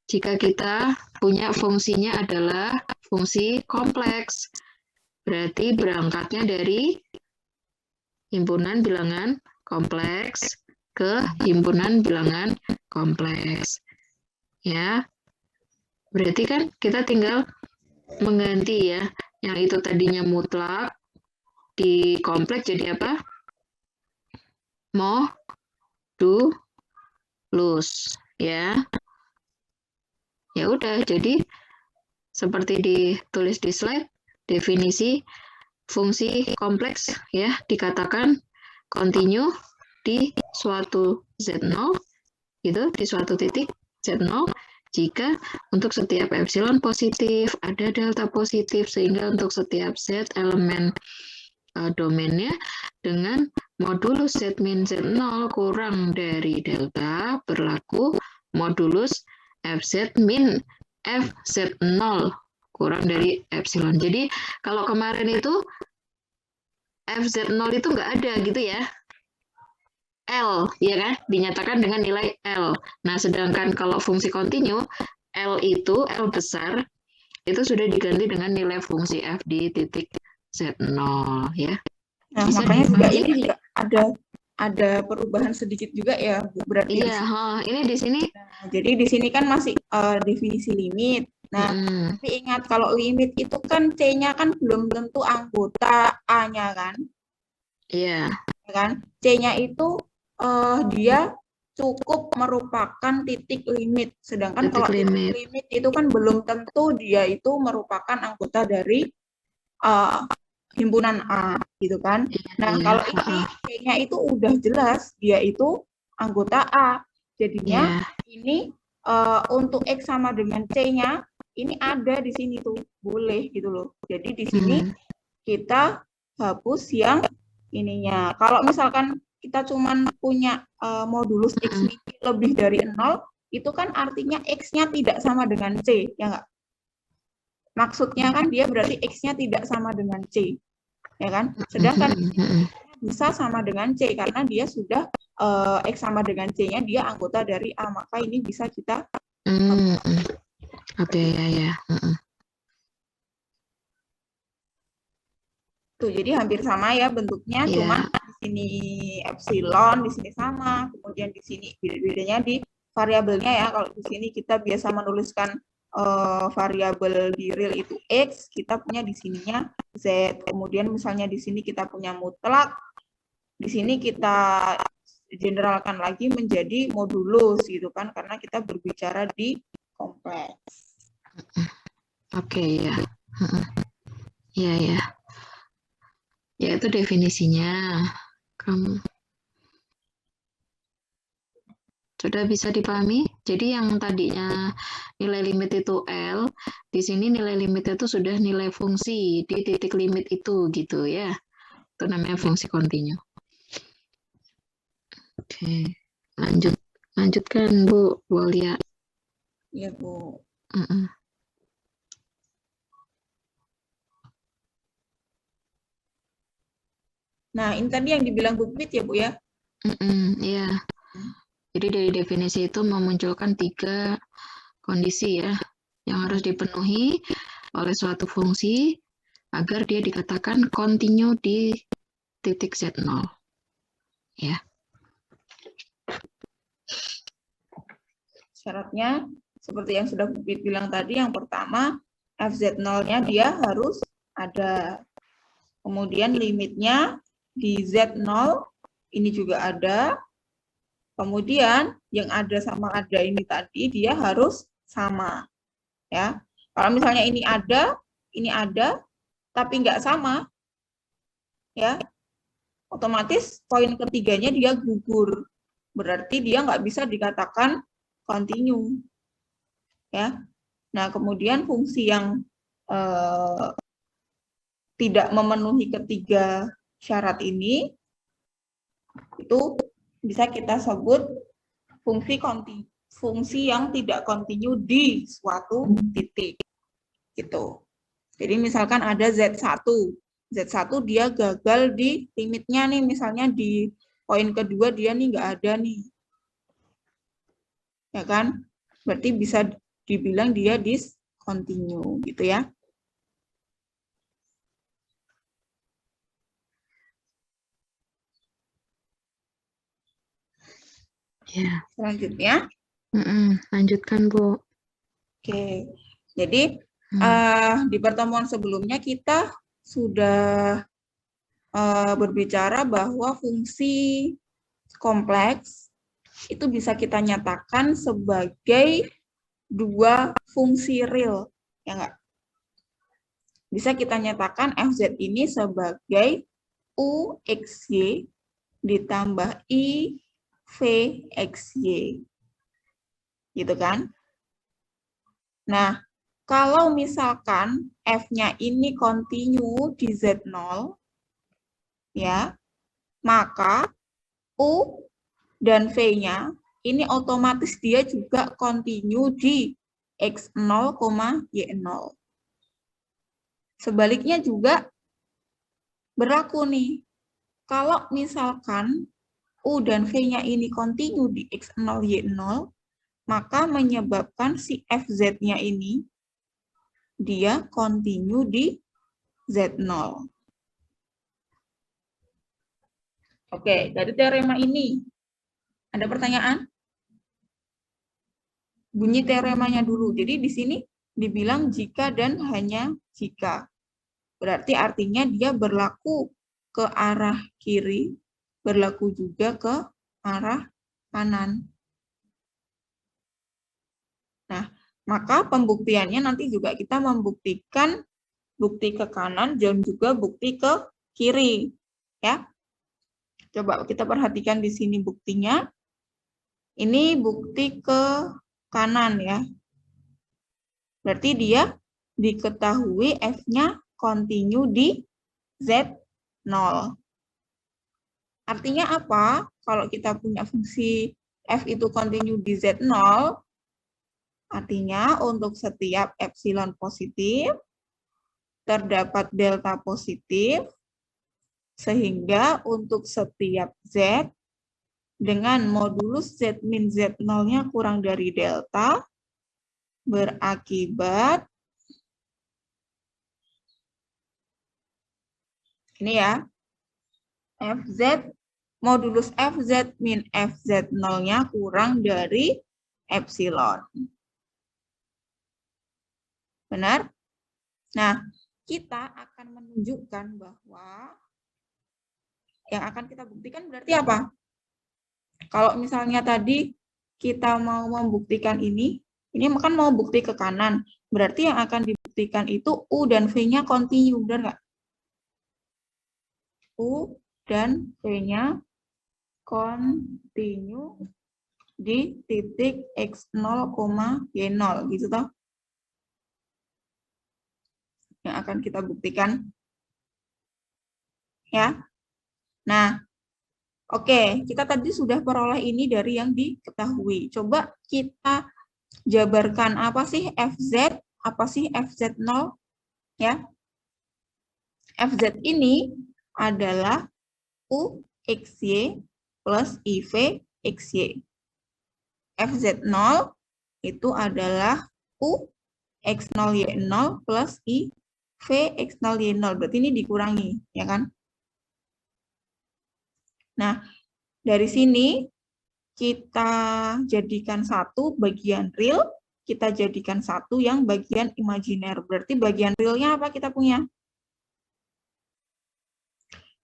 jika kita punya fungsinya adalah fungsi kompleks. Berarti berangkatnya dari himpunan bilangan kompleks ke himpunan bilangan kompleks. Ya. Berarti kan kita tinggal mengganti ya. Yang itu tadinya mutlak di kompleks jadi apa? Modulus, ya. Ya udah, jadi seperti ditulis di slide, definisi fungsi kompleks ya dikatakan continue di suatu Z0 gitu, di suatu titik Z0 jika untuk setiap epsilon positif ada delta positif, sehingga untuk setiap Z elemen domainnya dengan modulus Z min Z0 kurang dari delta berlaku modulus FZ min FZ0 kurang dari epsilon. Jadi kalau kemarin itu FZ0 itu nggak ada gitu ya. L, ya kan? Dinyatakan dengan nilai L. Nah, sedangkan kalau fungsi kontinu, L itu, L besar, itu sudah diganti dengan nilai fungsi F di titik Z0, ya. Nah, Bisa makanya juga dipahami? ini juga ada perubahan sedikit juga ya, Bu. Berarti di Iya, sini. ini di sini. Nah, jadi di sini kan masih definisi limit. Nah, tapi ingat kalau limit itu kan C-nya kan belum tentu anggota A-nya kan? Iya. Ya kan? C-nya itu dia cukup merupakan titik limit. Sedangkan Titik kalau limit. titik limit itu kan belum tentu dia itu merupakan anggota dari himpunan A, gitu kan? Nah, Iya, kalau ini C-nya itu udah jelas dia itu anggota A. Jadinya ini untuk X sama dengan C-nya ini ada di sini tuh, boleh gitu loh. Jadi di sini kita hapus yang ininya. Kalau misalkan kita cuman punya modulus X lebih dari 0, itu kan artinya X-nya tidak sama dengan C, ya nggak? Maksudnya kan dia berarti X-nya tidak sama dengan C, ya kan? Sedangkan bisa sama dengan C, karena dia sudah X sama dengan C-nya, dia anggota dari A, maka ini bisa kita Oke, ya. Tuh, jadi hampir sama ya bentuknya, cuma di sini epsilon, di sini sama, kemudian di sini bedanya di variabelnya ya. Kalau di sini kita biasa menuliskan variabel di real itu X, kita punya di sininya Z. Kemudian misalnya di sini kita punya mutlak, di sini kita generalkan lagi menjadi modulus gitu kan, karena kita berbicara di kompleks. Oke, ya. Iya, ya. Ya, itu definisinya. Kamu sudah bisa dipahami? Jadi yang tadinya nilai limit itu L, di sini nilai limit itu sudah nilai fungsi di titik limit itu gitu ya. Itu namanya fungsi kontinu. Oke, lanjutkan Bu Walia. Iya, Bu. Nah, ini tadi yang dibilang Bu Pit ya, Bu ya? Iya. Jadi dari definisi itu memunculkan 3 kondisi ya, yang harus dipenuhi oleh suatu fungsi agar dia dikatakan kontinu di titik Z0. Ya. Syaratnya, seperti yang sudah Bu Pit bilang tadi, yang pertama, FZ0-nya dia harus ada. Kemudian limitnya di Z0 ini juga ada. Kemudian yang ada sama ada ini tadi dia harus sama. Ya. Kalau misalnya ini ada, tapi nggak sama, ya otomatis poin ketiganya dia gugur. Berarti dia nggak bisa dikatakan kontinu. Ya. Nah, kemudian fungsi yang tidak memenuhi ketiga syarat ini itu bisa kita sebut fungsi yang tidak kontinu di suatu titik gitu. Jadi misalkan ada Z1 dia gagal di limitnya nih, misalnya di poin kedua dia nih nggak ada nih, ya kan? Berarti bisa dibilang dia discontinue gitu ya. Ya. Selanjutnya, lanjutkan Bu. Oke, jadi di pertemuan sebelumnya kita sudah berbicara bahwa fungsi kompleks itu bisa kita nyatakan sebagai dua fungsi real, ya enggak? Bisa kita nyatakan fz ini sebagai u xy ditambah i v xy. Gitu kan? Nah, kalau misalkan f-nya ini kontinu di Z0, ya, maka U dan V-nya ini otomatis dia juga kontinu di X0, Y0. Sebaliknya juga berlaku nih. Kalau misalkan U dan V-nya ini kontinu di X0, Y0, maka menyebabkan si FZ-nya ini dia kontinu di Z0. Oke, dari teorema ini, ada pertanyaan? Bunyi teoremanya dulu. Jadi di sini dibilang jika dan hanya jika. Berarti artinya dia berlaku ke arah kiri, berlaku juga ke arah kanan. Nah, maka pembuktiannya nanti juga kita membuktikan bukti ke kanan dan juga bukti ke kiri. Ya. Coba kita perhatikan di sini buktinya. Ini bukti ke kanan ya. Berarti dia diketahui F-nya kontinu di Z0. Artinya apa? Kalau kita punya fungsi F itu kontinu di Z0, artinya untuk setiap epsilon positif, terdapat delta positif, sehingga untuk setiap Z, dengan modulus Z min Z0-nya kurang dari delta, berakibat, ini ya, FZ, modulus FZ min FZ0-nya kurang dari epsilon. Benar? Nah, kita akan menunjukkan bahwa yang akan kita buktikan berarti apa? Kalau misalnya tadi kita mau membuktikan ini kan mau bukti ke kanan. Berarti yang akan dibuktikan itu U dan V-nya kontinu, benar nggak? U dan V-nya kontinu di titik X0, Y0, gitu toh? Yang akan kita buktikan. Ya. Nah, oke, kita tadi sudah peroleh ini dari yang diketahui. Coba kita jabarkan apa sih FZ, apa sih FZ0? Ya. FZ ini adalah U XY plus IV XY. FZ0 itu adalah U X0 Y0 plus IV X0 Y0. Berarti ini dikurangi, ya kan? Nah, dari sini kita jadikan satu bagian real, kita jadikan satu yang bagian imajiner. Berarti bagian realnya apa kita punya?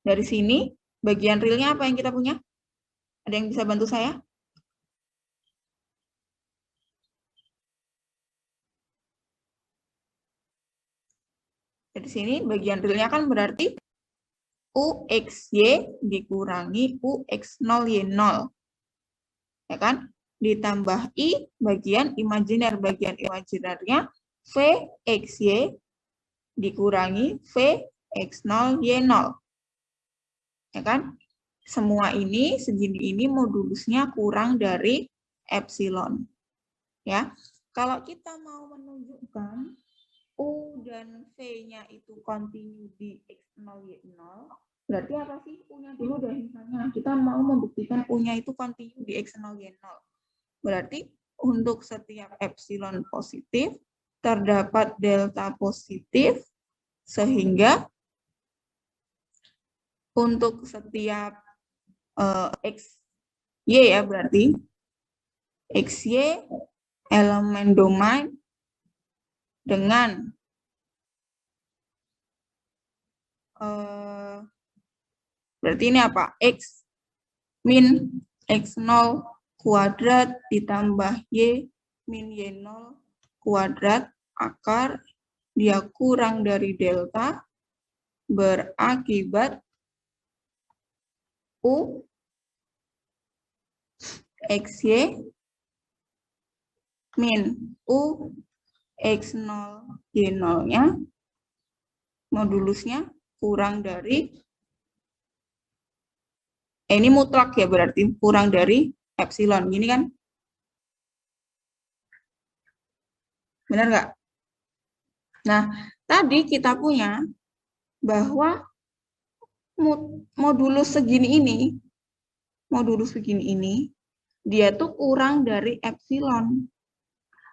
Dari sini, bagian realnya apa yang kita punya? Ada yang bisa bantu saya? Dari sini, bagian realnya kan berarti UXY dikurangi UX0Y0. Ya kan? Ditambah I bagian imajiner. Bagian imajinernya VXY dikurangi VX0Y0. Ya kan? Semua ini, segini ini modulusnya kurang dari epsilon. Ya. Kalau kita mau menunjukkan U dan V-nya itu kontinu di X0, Y0, berarti apa sih U-nya dulu deh misalnya. Kita mau membuktikan U-nya itu kontinu di X0, Y0. Berarti untuk setiap epsilon positif, terdapat delta positif, sehingga untuk setiap XY ya berarti, XY elemen domain dengan berarti ini apa? X min X0 kuadrat ditambah Y min Y0 kuadrat akar dia kurang dari delta berakibat U XY min U X0 Y0-nya modulusnya kurang dari ini mutlak ya, berarti kurang dari epsilon. Gini kan? Benar nggak? Nah, tadi kita punya bahwa modulus segini ini, dia tuh kurang dari epsilon.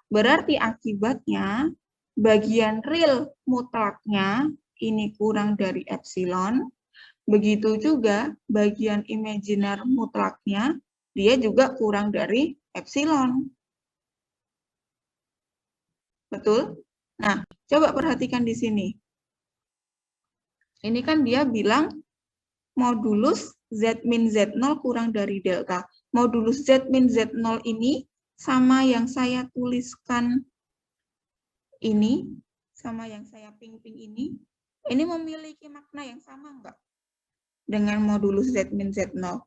Berarti akibatnya, bagian real mutlaknya ini kurang dari epsilon. Begitu juga bagian imajiner mutlaknya, dia juga kurang dari epsilon. Betul? Nah, coba perhatikan di sini. Ini kan dia bilang modulus Z min Z0 kurang dari delta. Modulus Z min Z0 ini sama yang saya tuliskan ini, sama yang saya ping-ping ini memiliki makna yang sama enggak? Dengan modulus Z min Z0.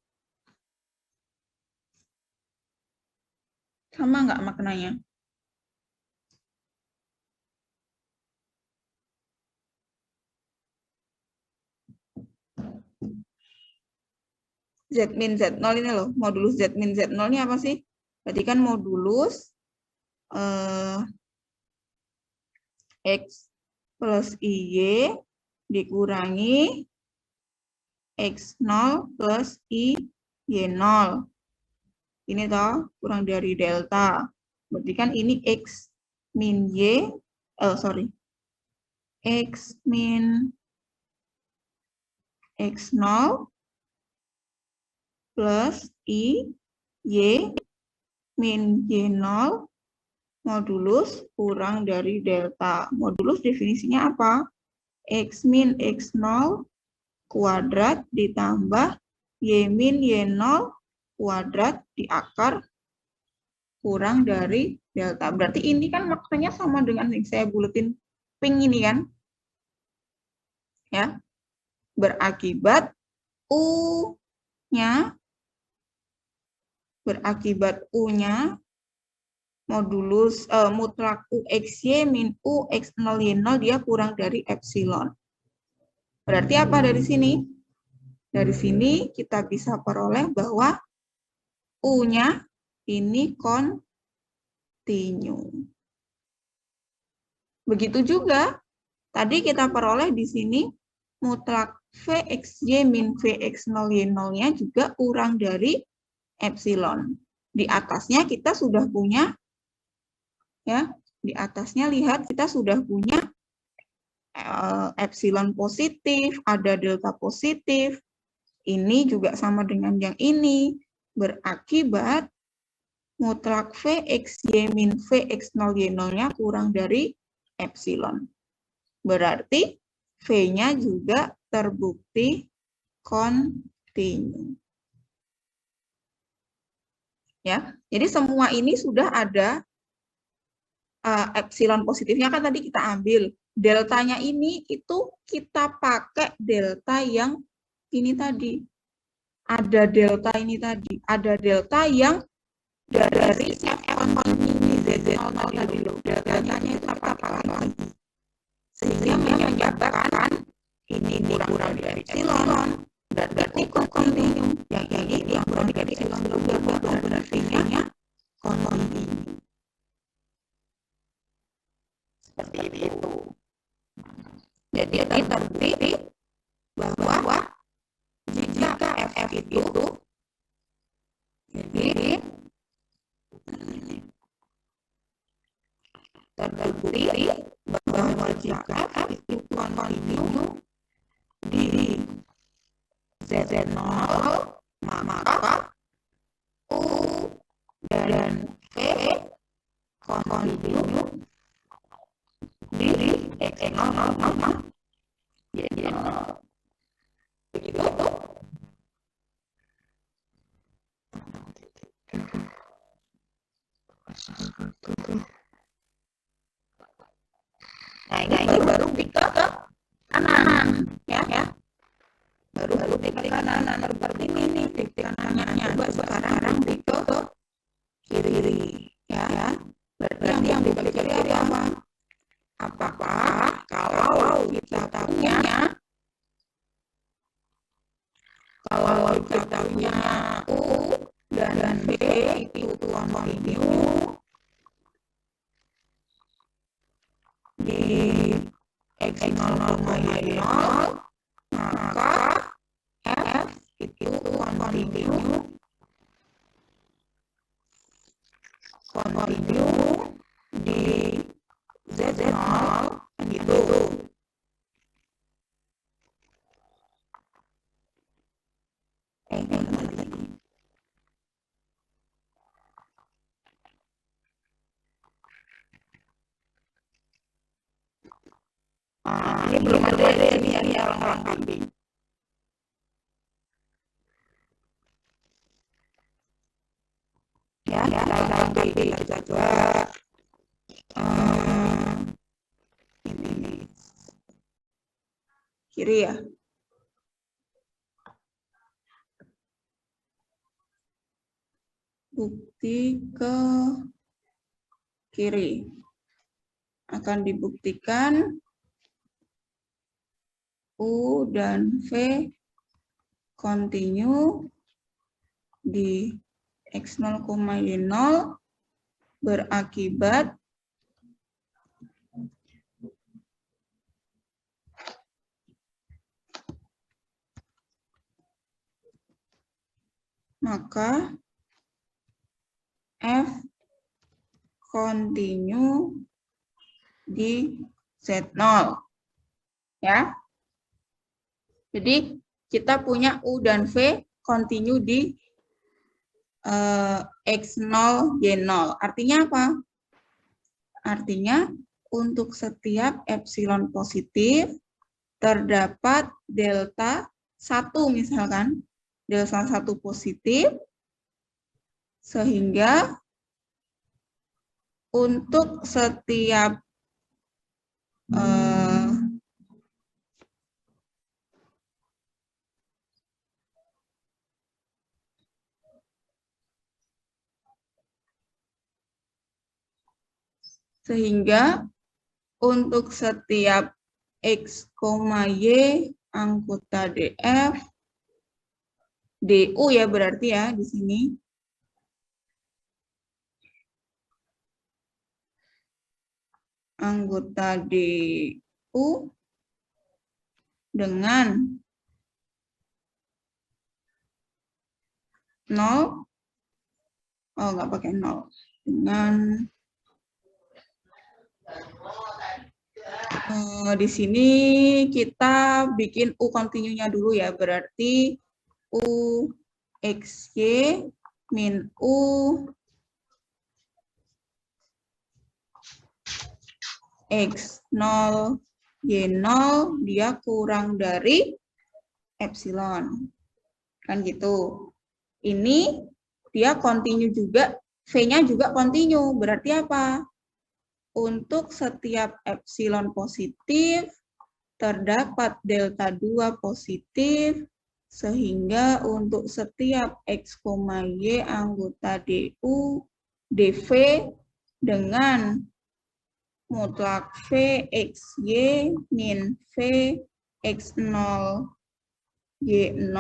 Sama enggak maknanya? Z min Z0 ini loh, modulus Z min Z0 ini apa sih? Berarti kan modulus X plus IY dikurangi X0 plus IY0. Ini toh, kurang dari delta. Berarti kan ini X min Y, X min X0 plus I, Y, min Y0, modulus kurang dari delta. Modulus definisinya apa? X min X0 kuadrat ditambah Y min Y0 kuadrat di akar kurang dari delta. Berarti ini kan maknanya sama dengan yang saya buletin pink ini kan? Ya. Berakibat U-nya modulus mutlak UXY min UX0Y0 dia kurang dari epsilon. Berarti apa dari sini? Dari sini kita bisa peroleh bahwa U-nya ini kontinu. Begitu juga tadi kita peroleh di sini mutlak VXY min VX0Y0-nya juga kurang dari epsilon. Di atasnya kita sudah punya, ya, di atasnya lihat kita sudah punya epsilon positif, ada delta positif. Ini juga sama dengan yang ini, berakibat mutlak VXY min VX0Y0-nya kurang dari epsilon. Berarti V-nya juga terbukti kontinu. Ya, jadi semua ini sudah ada epsilon positifnya kan tadi kita ambil. Deltanya ini itu kita pakai delta yang ini tadi. Ada delta ini tadi. Ada delta yang dari F1 ini Z0 tadi loh. Deltanya itu apa lagi? Sehingga menyebabkan ini kurang dari epsilon. Berarti kontinu. Yang ini yang kurang dari epsilon juga berarti kontinu. Seperti itu. Jadi terbukti bahwa jika FF itu jadi terbukti bahwa jika F itu kontinu di Z0, maka U dan V kontinu di X0, Y0. Begitu. ini baru diklik ke kanan, ya. Baru diklik ke kanan, seperti ini nih, diklik kanannya. Coba sekarang diklik ke kiri, ya. Berarti yang diklik kiri apa? Apakah kalau kita punya U dan V itu kontinu di X0, Y0, maka F itu kontinu di Z0 gitu. Ini belum ada ini yang lengkap. Ya, kita coba ini kiri ya. Bukti ke kiri akan dibuktikan U dan V kontinu di X0, Y0 berakibat maka F kontinu di Z0, ya. Jadi kita punya U dan V kontinu di X0, Y0. Artinya apa? Artinya untuk setiap epsilon positif terdapat delta 1 misalkan, delta 1 positif, sehingga untuk setiap X, Y angkuta DF, DU ya berarti ya di sini. Anggota DU dengan 0, nggak pakai 0, dengan di sini kita bikin U kontinunya dulu ya, berarti U XY min U X0 Y0 dia kurang dari epsilon. Kan gitu. Ini dia kontinu juga, V-nya juga kontinu. Berarti apa? Untuk setiap epsilon positif terdapat delta 2 positif, sehingga untuk setiap X, Y anggota DU, DV dengan mutlak V XY min V X0 Y0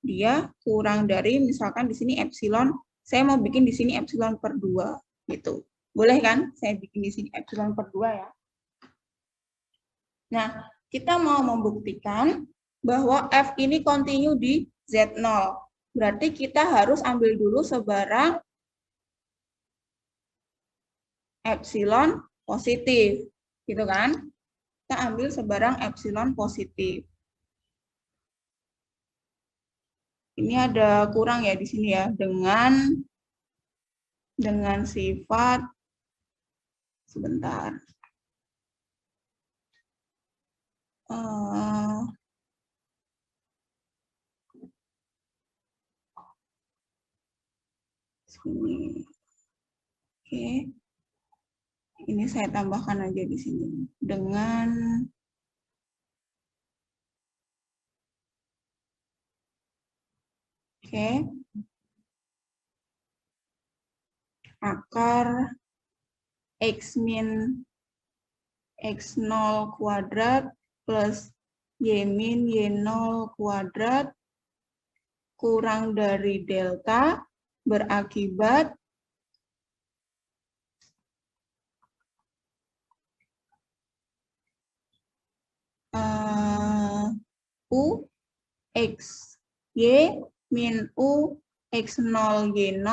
dia kurang dari, misalkan di sini epsilon, saya mau bikin di sini epsilon per 2 gitu. Boleh kan? Saya bikin di sini epsilon per 2 ya. Nah, kita mau membuktikan bahwa F ini kontinu di Z0. Berarti kita harus ambil dulu sebarang epsilon positif, gitu kan? Kita ambil sebarang epsilon positif. Ini ada kurang ya di sini ya, dengan sifat, sebentar. Sini. Oke. Ini Ini saya tambahkan aja di sini dengan akar X min X0 kuadrat plus Y min Y0 kuadrat kurang dari delta berakibat U X Y min U X0 Y0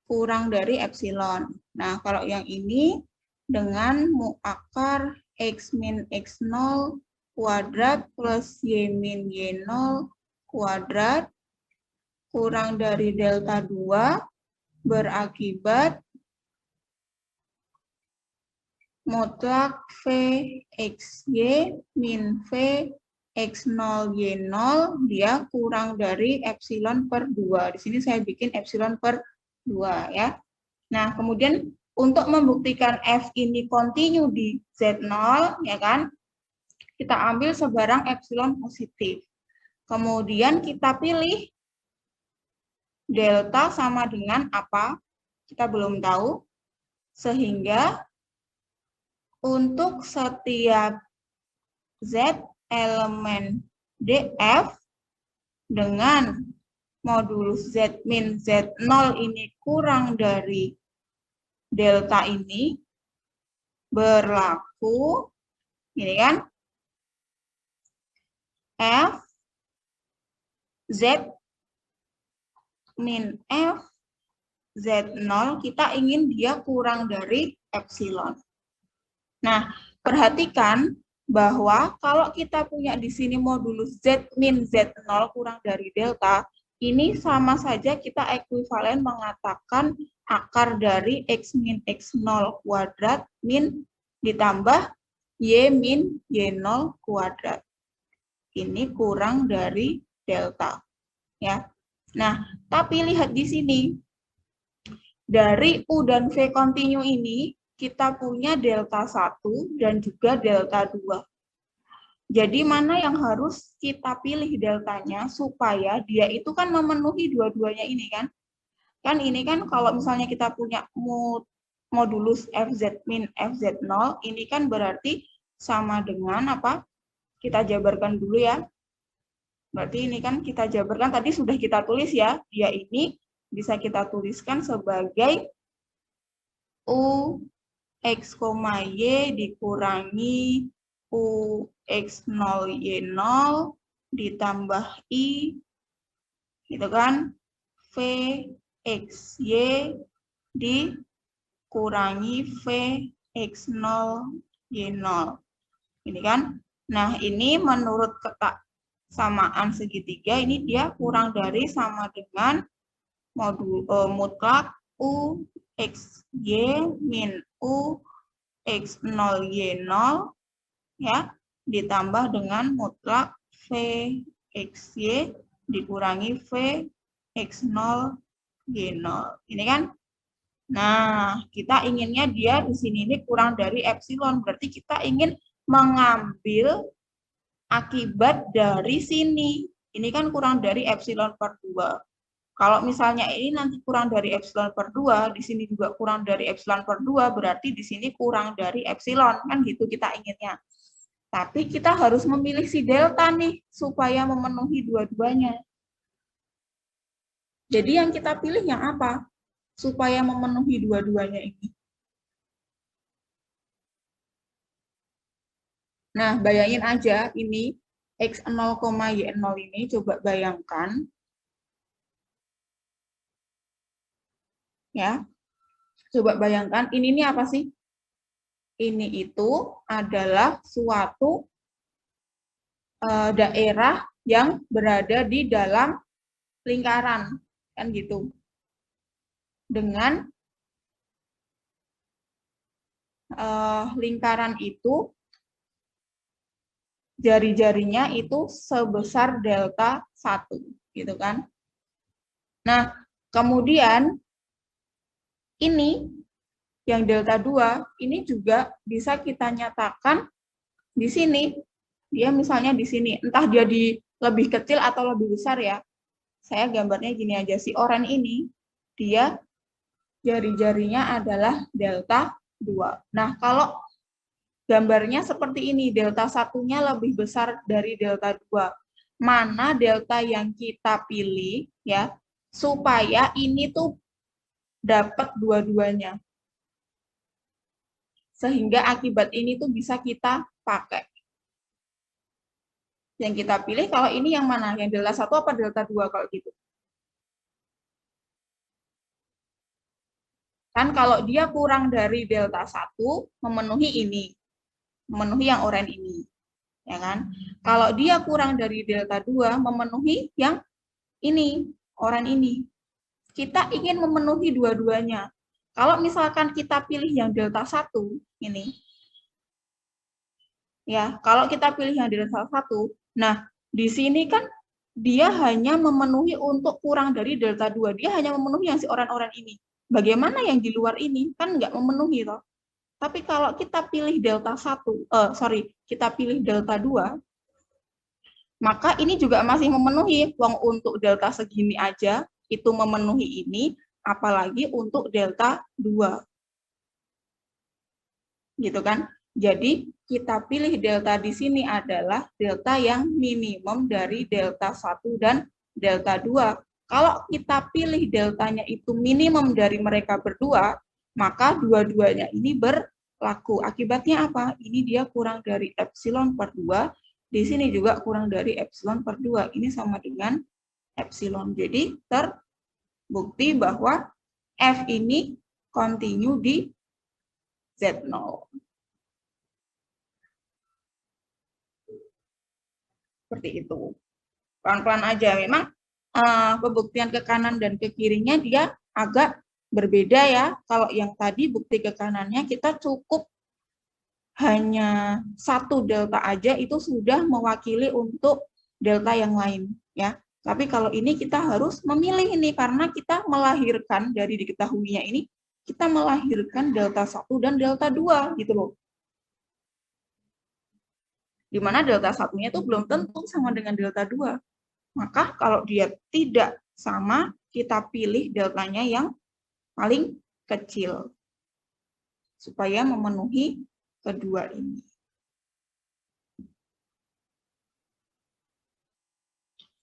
kurang dari epsilon. Nah, kalau yang ini dengan muakar X min X0 kuadrat plus Y min Y0 kuadrat kurang dari delta 2 berakibat mutlak V XY min V X0 Y0 dia kurang dari epsilon per 2. Di sini saya bikin epsilon per 2 ya. Nah, kemudian untuk membuktikan F ini kontinu di Z0 ya kan, kita ambil sebarang epsilon positif. Kemudian kita pilih delta sama dengan apa? Kita belum tahu. Sehingga untuk setiap Z elemen DF dengan modulus Z min Z0 ini kurang dari delta ini berlaku, ini kan, F Z min F Z0 kita ingin dia kurang dari epsilon. Nah, perhatikan bahwa kalau kita punya di sini modulus Z min Z0 kurang dari delta, ini sama saja kita ekuivalen mengatakan akar dari X min X0 kuadrat min ditambah Y min Y0 kuadrat. Ini kurang dari delta. Ya. Nah, tapi lihat di sini. Dari U dan V kontinu ini, kita punya delta 1 dan juga delta 2. Jadi mana yang harus kita pilih deltanya supaya dia itu kan memenuhi dua-duanya ini kan. Kan ini kan kalau misalnya kita punya modulus Fz min Fz0, ini kan berarti sama dengan apa? Kita jabarkan dulu ya. Berarti ini kan kita jabarkan, tadi sudah kita tulis ya. Dia ini bisa kita tuliskan sebagai U X, Y dikurangi U X0 Y0 ditambah I, gitu kan, V X Y dikurangi V X0 Y0. Ini kan. Nah, ini menurut kesamaan segitiga, ini dia kurang dari sama dengan mutlak U X Y min U X0 Y0 ya ditambah dengan mutlak V X Y dikurangi V X0 Y0. Ini kan. Nah, kita inginnya dia di sini ini kurang dari epsilon, berarti kita ingin mengambil akibat dari sini. Ini kan kurang dari epsilon per 2. Kalau misalnya ini nanti kurang dari epsilon per 2, di sini juga kurang dari epsilon per 2, berarti di sini kurang dari epsilon, kan gitu kita inginnya. Tapi kita harus memilih si delta nih, supaya memenuhi dua-duanya. Jadi yang kita pilih yang apa? Supaya memenuhi dua-duanya ini. Nah, bayangin aja ini, X0, Y0 ini, coba bayangkan. Ya, coba bayangkan ini apa sih? Ini itu adalah suatu daerah yang berada di dalam lingkaran, kan gitu. Dengan lingkaran itu jari-jarinya itu sebesar delta 1, gitu kan. Nah, kemudian ini yang delta 2 ini juga bisa kita nyatakan di sini. Dia misalnya di sini, entah dia lebih kecil atau lebih besar ya. Saya gambarnya gini aja, si oranye ini, dia jari-jarinya adalah delta 2. Nah, kalau gambarnya seperti ini, delta 1-nya lebih besar dari delta 2. Mana delta yang kita pilih ya, supaya ini tuh dapat dua-duanya. Sehingga akibat ini tuh bisa kita pakai. Yang kita pilih kalau ini yang mana? Yang delta 1 apa delta 2 kalau gitu? Kan kalau dia kurang dari delta 1, memenuhi ini. Memenuhi yang oranye ini. Ya kan? Kalau dia kurang dari delta 2, memenuhi yang ini, oranye ini. Kita ingin memenuhi dua-duanya. Kalau misalkan kita pilih yang delta 1, ini. Ya, kalau kita pilih yang delta 1, nah, di sini kan dia hanya memenuhi untuk kurang dari delta 2. Dia hanya memenuhi yang si oranye-oranye ini. Bagaimana yang di luar ini? Kan nggak memenuhi, toh. Tapi kalau kita pilih delta 1, kita pilih delta 2, maka ini juga masih memenuhi. Wong untuk delta segini aja, itu memenuhi ini, apalagi untuk delta 2. Gitu kan? Jadi, kita pilih delta di sini adalah delta yang minimum dari delta 1 dan delta 2. Kalau kita pilih deltanya itu minimum dari mereka berdua, maka dua-duanya ini berlaku. Akibatnya apa? Ini dia kurang dari epsilon per 2, di sini juga kurang dari epsilon per 2. Ini sama dengan epsilon. Jadi, terbukti bahwa F ini continue di Z0. Seperti itu. Pelan-pelan aja. Memang pembuktian ke kanan dan ke kirinya dia agak berbeda ya. Kalau yang tadi bukti ke kanannya kita cukup hanya satu delta aja itu sudah mewakili untuk delta yang lain ya. Tapi kalau ini kita harus memilih ini karena kita melahirkan dari diketahuinya ini kita melahirkan delta 1 dan delta 2 gitu loh. Di mana delta 1-nya itu belum tentu sama dengan delta 2. Maka kalau dia tidak sama, kita pilih deltanya yang paling kecil. Supaya memenuhi kedua ini.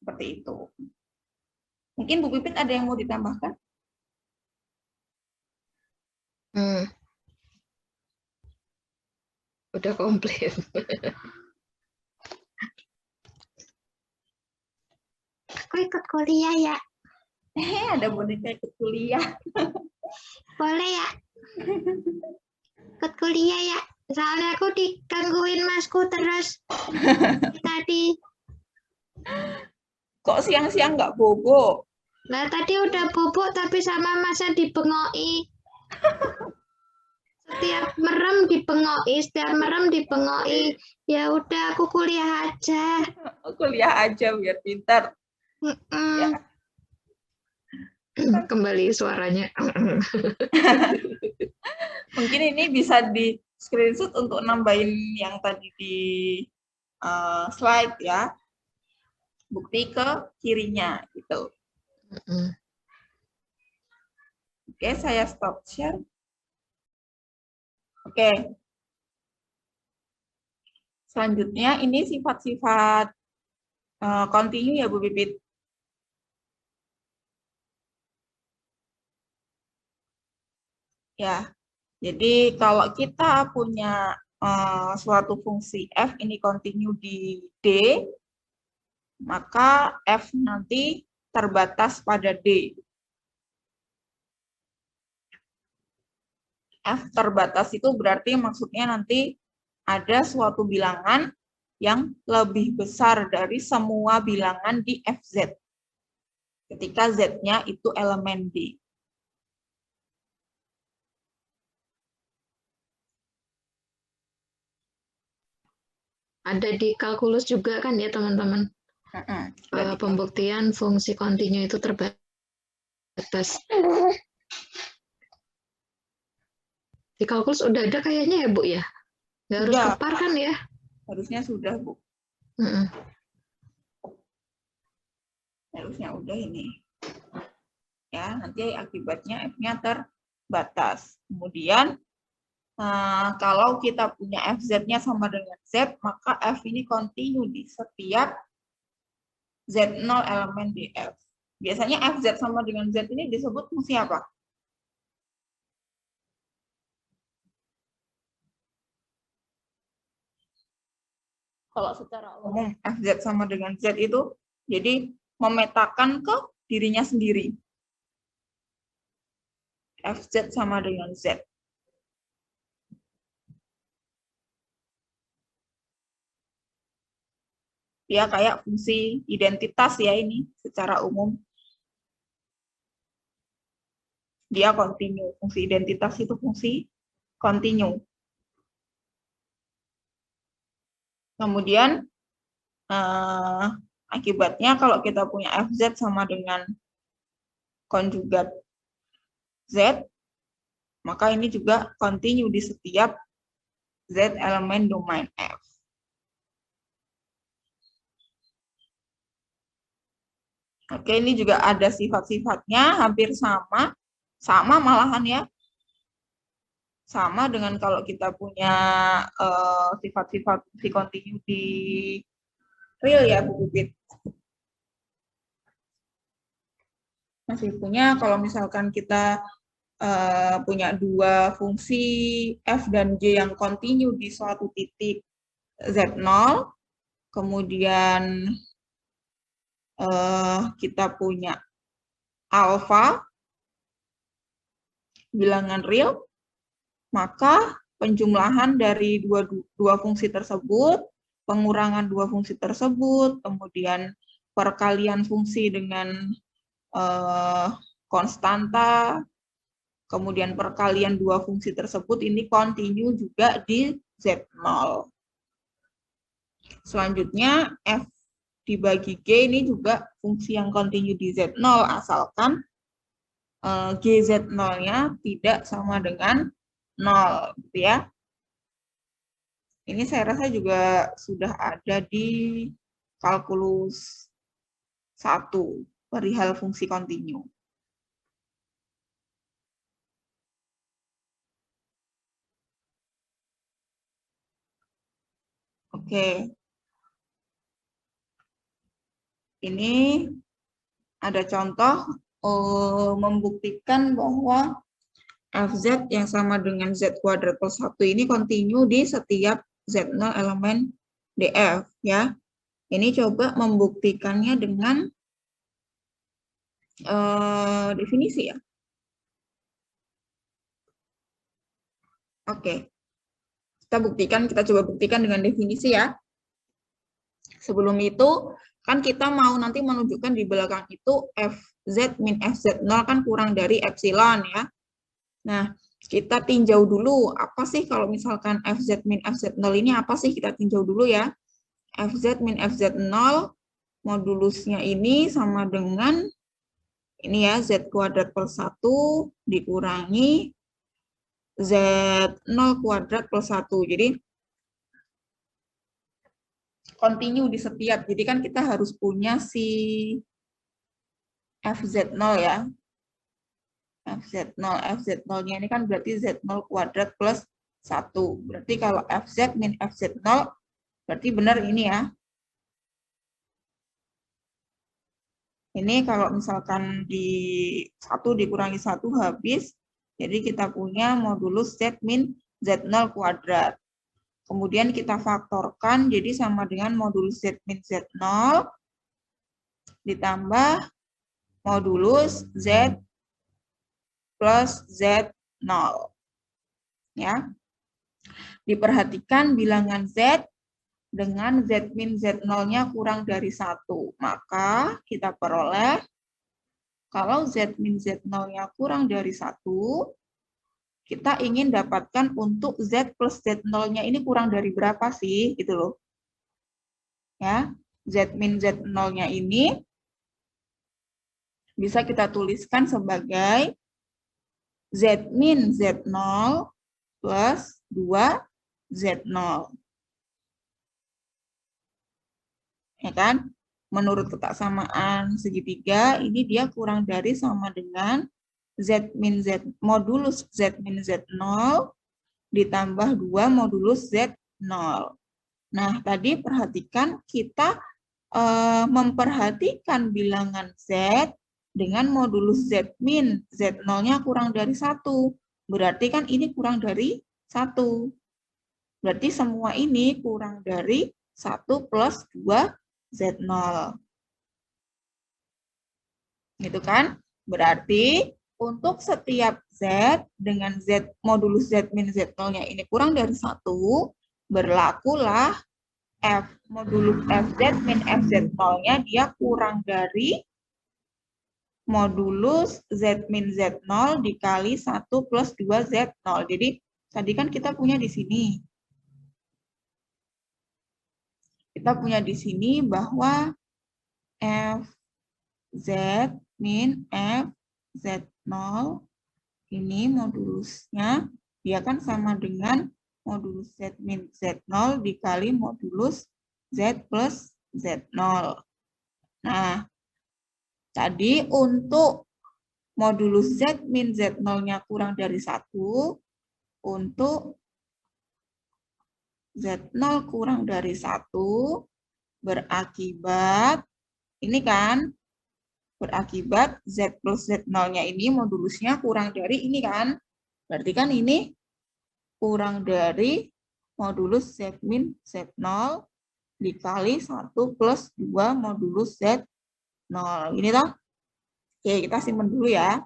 Seperti itu. Mungkin Bu Pipit ada yang mau ditambahkan? Udah komplit. Aku ikut kuliah ya. Ada boneka ikut kuliah. Boleh ya? Ikut kuliah ya. Soalnya aku digangguin masku terus tadi. Kok siang-siang nggak bobo? Nah tadi udah bobok tapi sama masa dibengoi. Setiap merem dibengoi. Ya udah aku kuliah aja. Kuliah aja biar pintar. Ya. Kembali suaranya. Mungkin ini bisa di screenshot untuk nambahin yang tadi di slide ya. Bukti ke kirinya gitu. Oke, saya stop share. Oke. Selanjutnya ini sifat-sifat continue ya Bu Pipit. Ya, jadi kalau kita punya suatu fungsi f ini continue di D, maka f nanti terbatas pada D. F terbatas itu berarti maksudnya nanti ada suatu bilangan yang lebih besar dari semua bilangan di FZ. Ketika Z-nya itu elemen D. Ada di kalkulus juga kan ya teman-teman. Pembuktian fungsi kontinu itu terbatas. Di kalkulus udah ada kayaknya ya, Bu ya? Nggak harus Sudah. kepar kan ya? Harusnya sudah, Bu. Mm-mm. Harusnya udah ini. Ya, nanti akibatnya F-nya terbatas. Kemudian, kalau kita punya FZ-nya sama dengan Z, maka F ini kontinu di setiap Z0 elemen DF. Biasanya FZ sama dengan Z ini disebut fungsi apa? Kalau secara umum FZ sama dengan Z itu jadi memetakan ke dirinya sendiri. FZ sama dengan Z. Dia kayak fungsi identitas ya ini secara umum. Dia kontinu. Fungsi identitas itu fungsi kontinu. Kemudian akibatnya kalau kita punya FZ sama dengan konjugat Z, maka ini juga kontinu di setiap Z elemen domain F. Oke, ini juga ada sifat-sifatnya hampir sama malahan ya. Sama dengan kalau kita punya sifat-sifat fungsi kontinu di real ya, Bu Pipit. Masih punya kalau misalkan kita punya dua fungsi F dan G yang kontinu di suatu titik Z0, kemudian kita punya alfa, bilangan real, maka penjumlahan dari dua fungsi tersebut, pengurangan dua fungsi tersebut, kemudian perkalian fungsi dengan konstanta, kemudian perkalian dua fungsi tersebut ini kontinu juga di Z0. Selanjutnya F dibagi G ini juga fungsi yang kontinu di Z0 asalkan GZ0-nya tidak sama dengan 0, gitu ya. Ini saya rasa juga sudah ada di kalkulus 1, perihal fungsi kontinu. Oke. Ini ada contoh membuktikan bahwa FZ yang sama dengan Z kuadrat plus 1 ini kontinu di setiap Z0 elemen DF ya. Ini coba membuktikannya dengan definisi ya. Oke. Kita coba buktikan dengan definisi ya. Sebelum itu kan kita mau nanti menunjukkan di belakang itu FZ min FZ0 kan kurang dari epsilon ya. Nah, kita tinjau dulu apa sih kalau misalkan FZ min FZ0 ini apa sih, kita tinjau dulu ya. FZ min FZ0 modulusnya ini sama dengan ini ya, Z kuadrat plus 1 dikurangi Z0 kuadrat plus 1. Jadi kontinu di setiap, jadi kan kita harus punya si FZ0 ya. FZ0-nya ini kan berarti Z0 kuadrat plus 1. Berarti kalau FZ min FZ0, berarti benar ini ya. Ini kalau misalkan di 1 dikurangi 1 habis, jadi kita punya modulus Z min Z0 kuadrat. Kemudian kita faktorkan, jadi sama dengan modulus Z min Z0 ditambah modulus Z plus Z0. Ya. Diperhatikan bilangan Z dengan Z min Z0-nya kurang dari 1. Maka kita peroleh kalau Z min Z0-nya kurang dari 1, kita ingin dapatkan untuk Z plus Z0-nya ini kurang dari berapa sih, gitu loh. Ya, Z min Z0-nya ini bisa kita tuliskan sebagai Z min Z0 plus 2Z0. Ya kan? Menurut ketaksamaan segitiga, ini dia kurang dari sama dengan Z min Z, modulus Z min Z0 ditambah 2 modulus Z0. Nah, tadi perhatikan kita memperhatikan bilangan Z dengan modulus Z min. Z0-nya kurang dari 1. Berarti kan ini kurang dari 1. Berarti semua ini kurang dari 1 plus 2 Z0. Gitu kan? Berarti untuk setiap Z dengan Z modulus Z min Z0-nya ini kurang dari 1, berlakulah F modulus FZ min FZ0-nya dia kurang dari modulus Z min Z0 dikali 1 plus 2 Z0. Jadi tadi kan kita punya di sini. Kita punya di sini bahwa FZ min FZ0 ini modulusnya dia kan sama dengan modulus Z min Z0 dikali modulus Z plus Z0. Nah, tadi untuk modulus Z min Z0-nya kurang dari 1, untuk Z0 kurang dari 1, berakibat, ini kan, berakibat Z plus Z0-nya ini modulusnya kurang dari ini kan. Berarti kan ini kurang dari modulus Z min Z0 dikali 1 plus 2 modulus Z0. Ini toh. Oke, kita simpan dulu ya.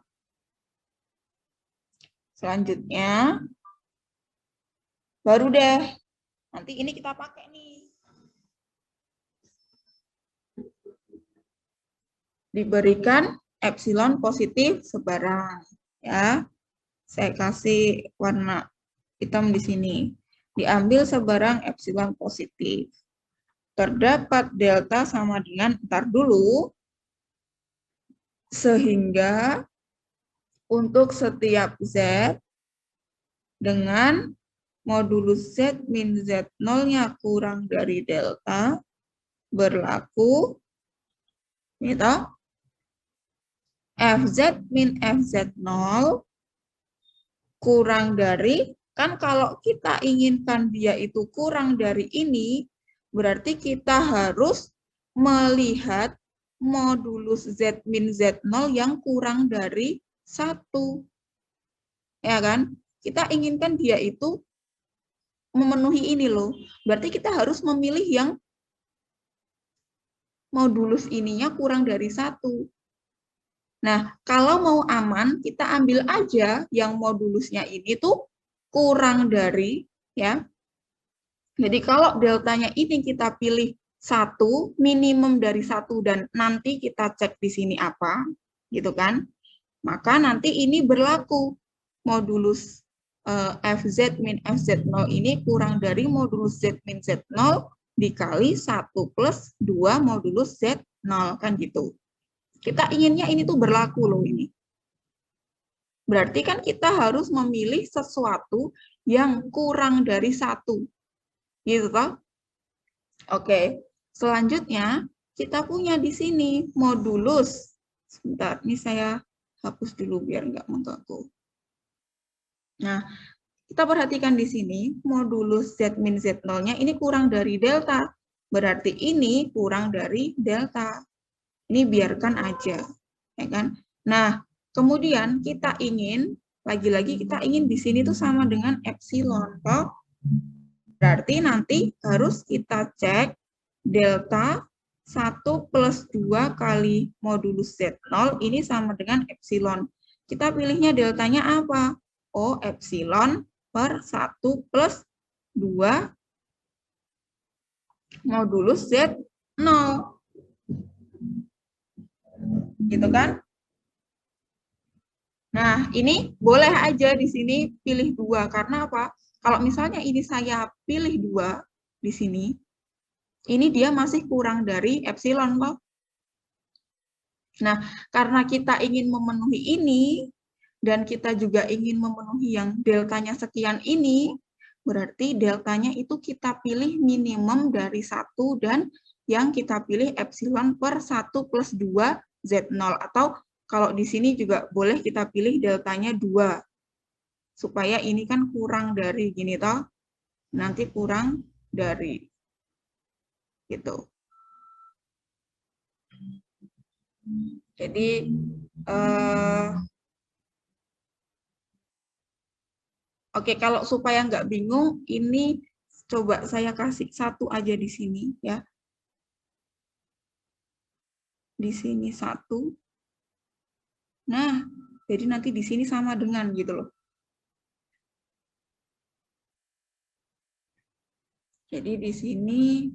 Selanjutnya, baru deh. Nanti ini kita pakai nih. Diberikan epsilon positif sebarang. Ya, saya kasih warna hitam di sini. Diambil sebarang epsilon positif. Terdapat delta sama dengan, ntar dulu, sehingga untuk setiap Z dengan modulus Z min Z0-nya kurang dari delta, berlaku, ini toh, FZ min FZ0 kurang dari, kan kalau kita inginkan dia itu kurang dari ini, berarti kita harus melihat modulus Z min Z0 yang kurang dari 1. Ya kan? Kita inginkan dia itu memenuhi ini loh. Berarti kita harus memilih yang modulus ininya kurang dari 1. Nah, kalau mau aman, kita ambil aja yang modulusnya ini tuh kurang dari, ya. Jadi kalau deltanya ini kita pilih 1, minimum dari 1, dan nanti kita cek di sini apa, gitu kan. Maka nanti ini berlaku modulus FZ min FZ0 ini kurang dari modulus Z min Z0 dikali 1 plus 2 modulus Z0, kan gitu. Kita inginnya ini tuh berlaku loh ini. Berarti kan kita harus memilih sesuatu yang kurang dari 1. Gitu toh? Oke, selanjutnya kita punya di sini modulus. Sebentar, ini saya hapus dulu biar nggak mengganggu. Nah, kita perhatikan di sini modulus Z min Z0-nya ini kurang dari delta. Berarti ini kurang dari delta. Ini biarkan aja, ya kan? Nah, kemudian kita ingin, lagi-lagi kita ingin di sini tuh sama dengan epsilon, toh? Berarti nanti harus kita cek delta 1 plus 2 kali modulus Z0 ini sama dengan epsilon. Kita pilihnya deltanya apa? Oh, epsilon per 1 plus 2 modulus Z0. Gitu kan? Nah, ini boleh aja di sini pilih 2. Karena apa? Kalau misalnya ini saya pilih 2 di sini, ini dia masih kurang dari epsilon loh. Nah, karena kita ingin memenuhi ini, dan kita juga ingin memenuhi yang deltanya sekian ini, berarti deltanya itu kita pilih minimum dari 1 dan yang kita pilih epsilon per 1 plus 2 Z0. Atau kalau di sini juga boleh kita pilih deltanya 2. Supaya ini kan kurang dari gini toh. Nanti kurang dari. Gitu. Jadi oke, kalau supaya nggak bingung, ini coba saya kasih 1 aja di sini ya. Di sini 1. Nah, jadi nanti di sini sama dengan gitu loh. Jadi di sini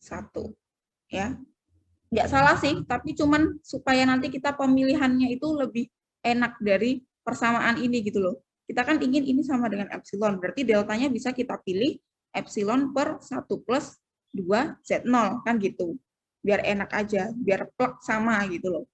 1 ya. Nggak salah sih, tapi cuman supaya nanti kita pemilihannya itu lebih enak dari persamaan ini gitu loh. Kita kan ingin ini sama dengan epsilon, berarti deltanya bisa kita pilih epsilon per 1 plus 2 Z0, kan gitu. Biar enak aja, biar plug sama gitu loh.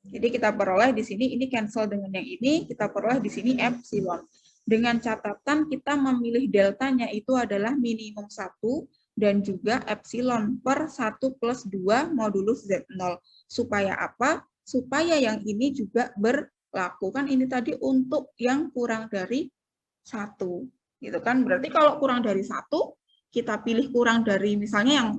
Jadi kita peroleh di sini, ini cancel dengan yang ini, kita peroleh di sini epsilon. Dengan catatan kita memilih deltanya itu adalah minimum 1 dan juga epsilon per 1 plus 2 modulus Z0. Supaya apa? Supaya yang ini juga berlaku. Kan ini tadi untuk yang kurang dari 1. Gitu kan? Berarti kalau kurang dari 1, kita pilih kurang dari, misalnya yang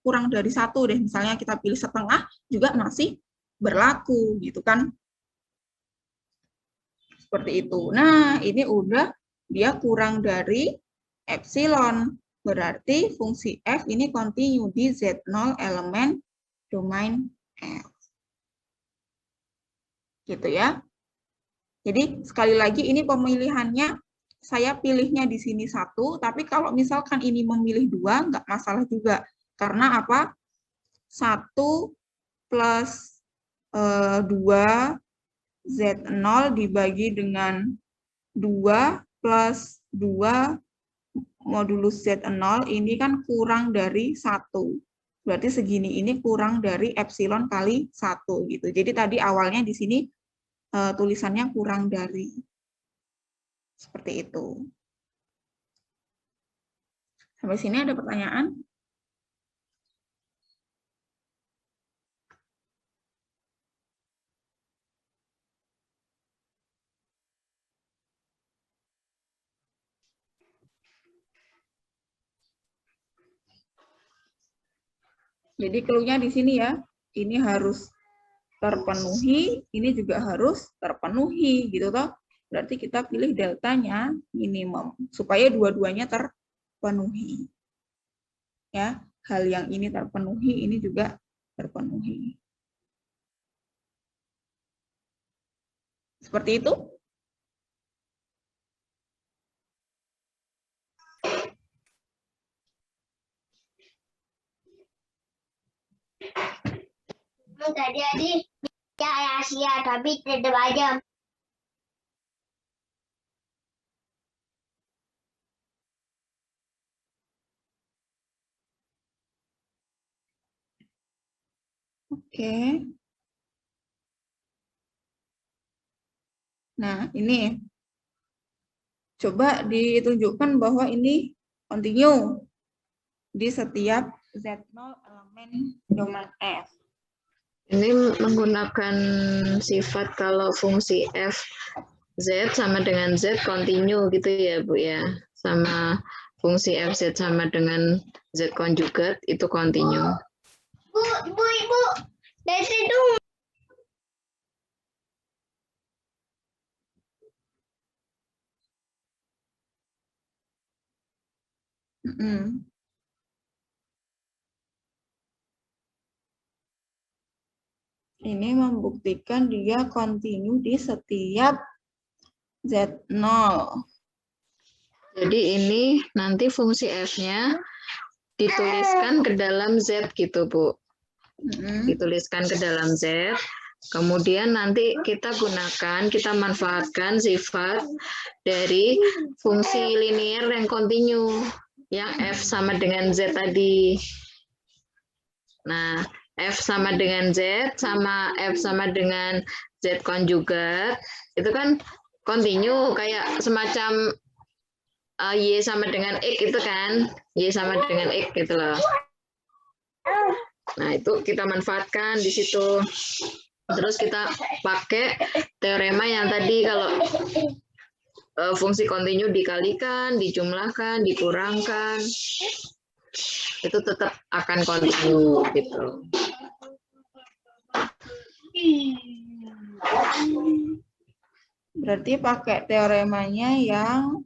kurang dari 1 deh, misalnya kita pilih setengah, juga masih berlaku. Gitu kan? Seperti itu. Nah, ini udah dia kurang dari epsilon. Berarti fungsi f ini kontinu di Z0 elemen domain F. Gitu ya. Jadi sekali lagi ini pemilihannya saya pilihnya di sini 1, tapi kalau misalkan ini memilih 2 nggak masalah juga. Karena apa? 1 plus 2 Z0 dibagi dengan 2 plus 2 modulus Z0 ini kan kurang dari 1. Berarti segini ini kurang dari epsilon kali 1 gitu. Jadi tadi awalnya di sini tulisannya kurang dari. Seperti itu. Sampai sini ada pertanyaan? Jadi clue-nya di sini ya, ini harus terpenuhi, ini juga harus terpenuhi, gitu toh. Berarti kita pilih deltanya minimum, supaya dua-duanya terpenuhi. Ya, hal yang ini terpenuhi, ini juga terpenuhi. Seperti itu? Tadi adik ya Asia tapi tetap aja. Oke. Nah, ini coba ditunjukkan bahwa ini continue di setiap Z0 elemen domain F. Ini menggunakan sifat kalau fungsi f z sama dengan z kontinu gitu ya Bu ya. Sama fungsi fz sama dengan z konjugat itu kontinu. Ibu, dari situ. Ini membuktikan dia kontinu di setiap Z0. Jadi ini nanti fungsi f-nya dituliskan ke dalam z gitu Bu. Dituliskan ke dalam z. Kemudian nanti kita gunakan, kita manfaatkan sifat dari fungsi linier yang kontinu. Yang f sama dengan z tadi. Nah, F sama dengan Z, sama F sama dengan Z konjugat, itu kan continue, kayak semacam Y sama dengan X itu kan, Y sama dengan X gitu loh. Nah, itu kita manfaatkan di situ. Terus kita pakai teorema yang tadi, kalau fungsi kontinu dikalikan, dijumlahkan, dikurangkan, itu tetap akan kontinu gitu. Berarti pakai teoremanya yang,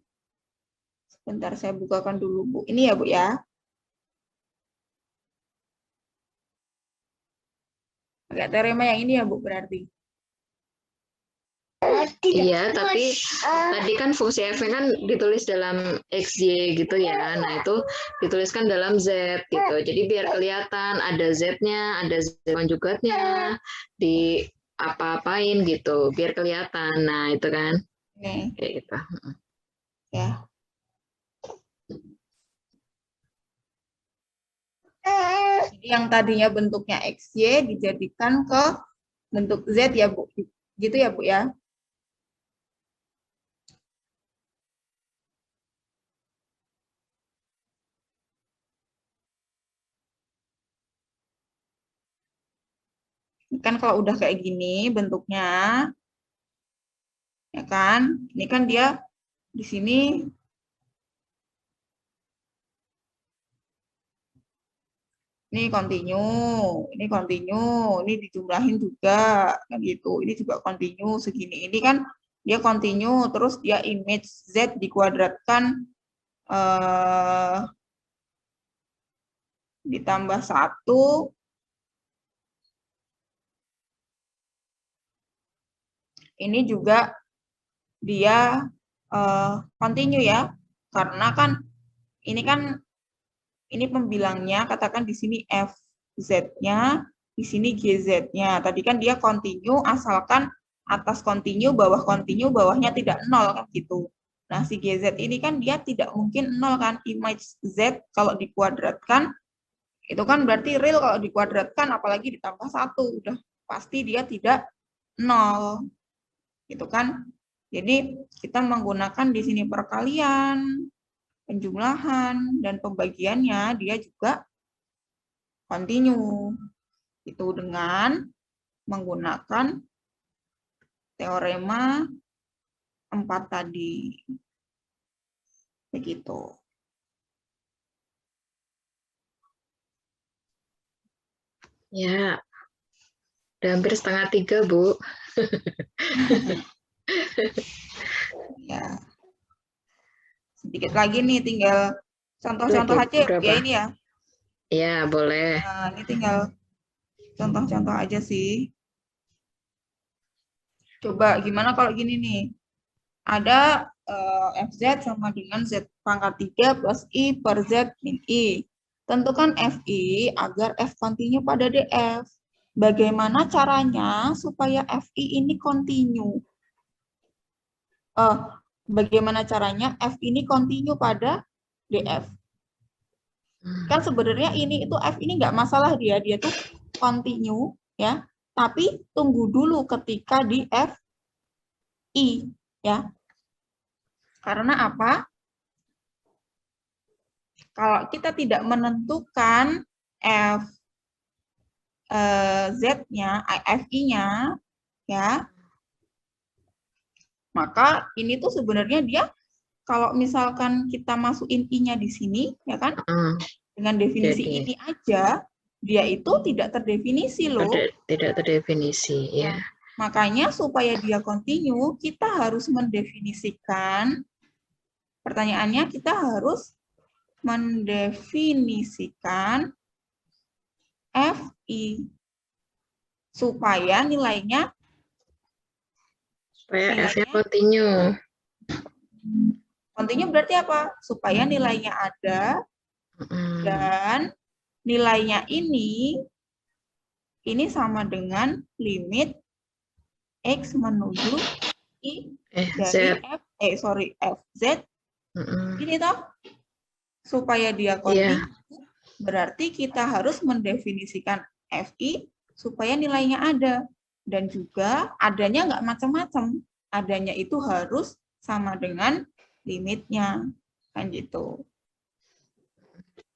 sebentar saya bukakan dulu Bu. Ini ya Bu ya. Pakai teorema yang ini ya Bu berarti. Iya, tapi tadi kan fungsi f kan ditulis dalam xy gitu ya. Nah, itu dituliskan dalam z gitu. Jadi biar kelihatan ada z-nya, ada z konjugatnya, di apa-apain gitu, biar kelihatan. Nah, itu kan. Nih. Kayak gitu. Ya. Jadi yang tadinya bentuknya XY dijadikan ke bentuk Z ya Bu. Gitu ya Bu ya. Kan kalau udah kayak gini bentuknya, ya kan? Ini kan dia di sini ini continue, ini dijumlahin juga, kan gitu. Ini juga continue segini. Ini kan dia continue, terus dia image Z dikuadratkan ditambah 1. Ini juga dia continue ya, karena kan ini pembilangnya, katakan di sini FZ-nya, di sini GZ-nya. Tadi kan dia continue asalkan atas continue, bawahnya tidak 0 kan gitu. Nah, si GZ ini kan dia tidak mungkin 0 kan, image Z kalau dikuadratkan itu kan berarti real, kalau dikuadratkan apalagi ditambah 1 udah pasti dia tidak 0. Gitu kan? Jadi kita menggunakan di sini perkalian, penjumlahan, dan pembagiannya dia juga continue. Itu dengan menggunakan teorema 4 tadi. Begitu. Ya, udah hampir 2:30, Bu. Ya. Sedikit lagi nih, tinggal contoh-contoh aja ya ini ya. Iya, boleh. Nah, ini tinggal contoh-contoh aja sih. Coba gimana kalau gini nih. Ada FZ sama dengan Z pangkat 3 plus I per Z min I. Tentukan FI agar F continue pada DF. Bagaimana caranya supaya FI ini continue? Bagaimana caranya F ini continue pada DF? Kan sebenarnya ini itu F ini nggak masalah, dia tuh continue ya, tapi tunggu dulu ketika di FI ya. Karena apa? Kalau kita tidak menentukan Z-nya, FI-nya ya, maka ini tuh sebenarnya dia, kalau misalkan kita masukin I-nya di sini, ya kan, dengan definisi ini aja, dia itu tidak terdefinisi loh. Tidak terdefinisi, ya. Makanya supaya dia continue, kita harus mendefinisikan, pertanyaannya kita harus mendefinisikan FI, supaya nilainya F-nya continue. Continue berarti apa? Supaya nilainya ada, dan nilainya ini sama dengan limit X menuju I dari FZ. Ini toh, supaya dia continue, berarti kita harus mendefinisikan FI supaya nilainya ada. Dan juga adanya nggak macam-macam. Adanya itu harus sama dengan limitnya. Kan gitu.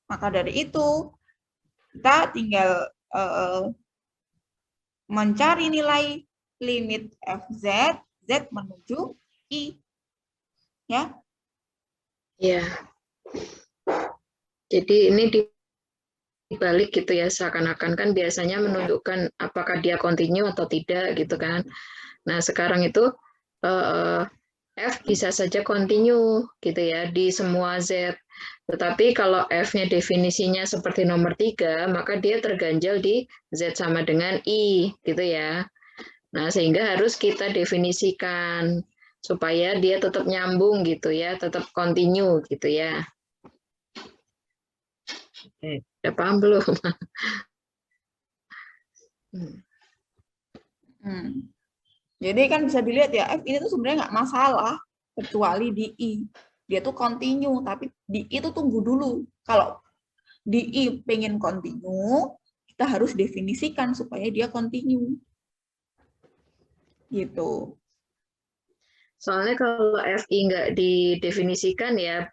Maka dari itu, kita tinggal mencari nilai limit FZ, Z menuju I. Ya. Ya. Jadi ini dibalik gitu ya, seakan-akan kan biasanya menunjukkan apakah dia kontinu atau tidak gitu kan. Nah, sekarang itu F bisa saja kontinu gitu ya di semua Z. Tetapi kalau F-nya definisinya seperti nomor 3, maka dia terganjal di Z sama dengan I gitu ya. Nah, sehingga harus kita definisikan supaya dia tetap nyambung gitu ya, tetap kontinu gitu ya. Udah paham belum? Jadi kan bisa dilihat ya, F ini tuh sebenarnya nggak masalah, kecuali di I. Dia tuh continue, tapi di I tuh tunggu dulu. Kalau di I pengen continue, kita harus definisikan supaya dia continue. Gitu. Soalnya kalau FI nggak didefinisikan ya,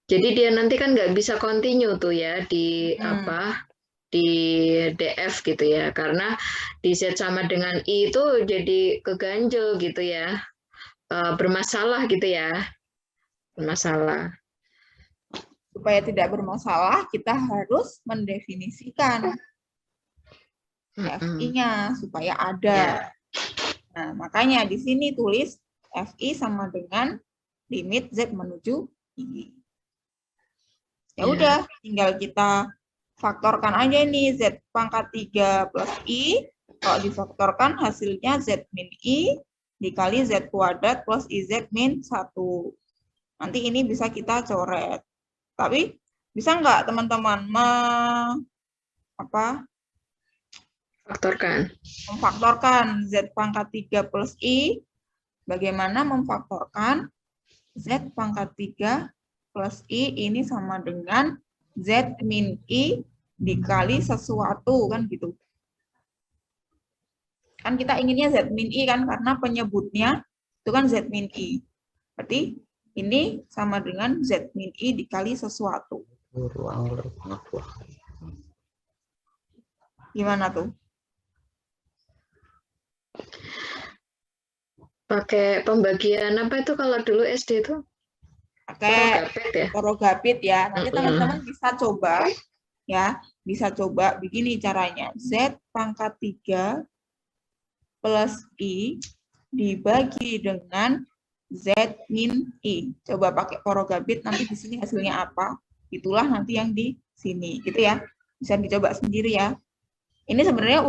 jadi dia nanti kan nggak bisa continue tuh ya di di DF gitu ya, karena di Z sama dengan I itu jadi keganjel gitu ya, bermasalah gitu ya, bermasalah. Supaya tidak bermasalah, kita harus mendefinisikan FI-nya supaya ada. Nah, makanya di sini tulis FI sama dengan limit Z menuju I. Ya udah, tinggal kita faktorkan aja nih Z pangkat 3 plus I. Kalau difaktorkan hasilnya Z min I dikali Z kuadrat plus IZ min 1. Nanti ini bisa kita coret. Tapi bisa nggak teman-teman memfaktorkan Z pangkat 3 plus I? Bagaimana memfaktorkan Z pangkat 3 plus I ini sama dengan Z min I dikali sesuatu, kan gitu. Kan kita inginnya Z min I kan, karena penyebutnya itu kan Z min I. Berarti ini sama dengan Z min I dikali sesuatu. Gimana tuh? Pakai pembagian apa itu kalau dulu SD itu? Pakai Progapit ya. Nanti teman-teman bisa coba ya, bisa coba begini caranya. Z pangkat 3 plus I dibagi dengan Z min I. Coba pakai Progapit, nanti di sini hasilnya apa? Itulah nanti yang di sini, gitu ya. Bisa dicoba sendiri ya. Ini sebenarnya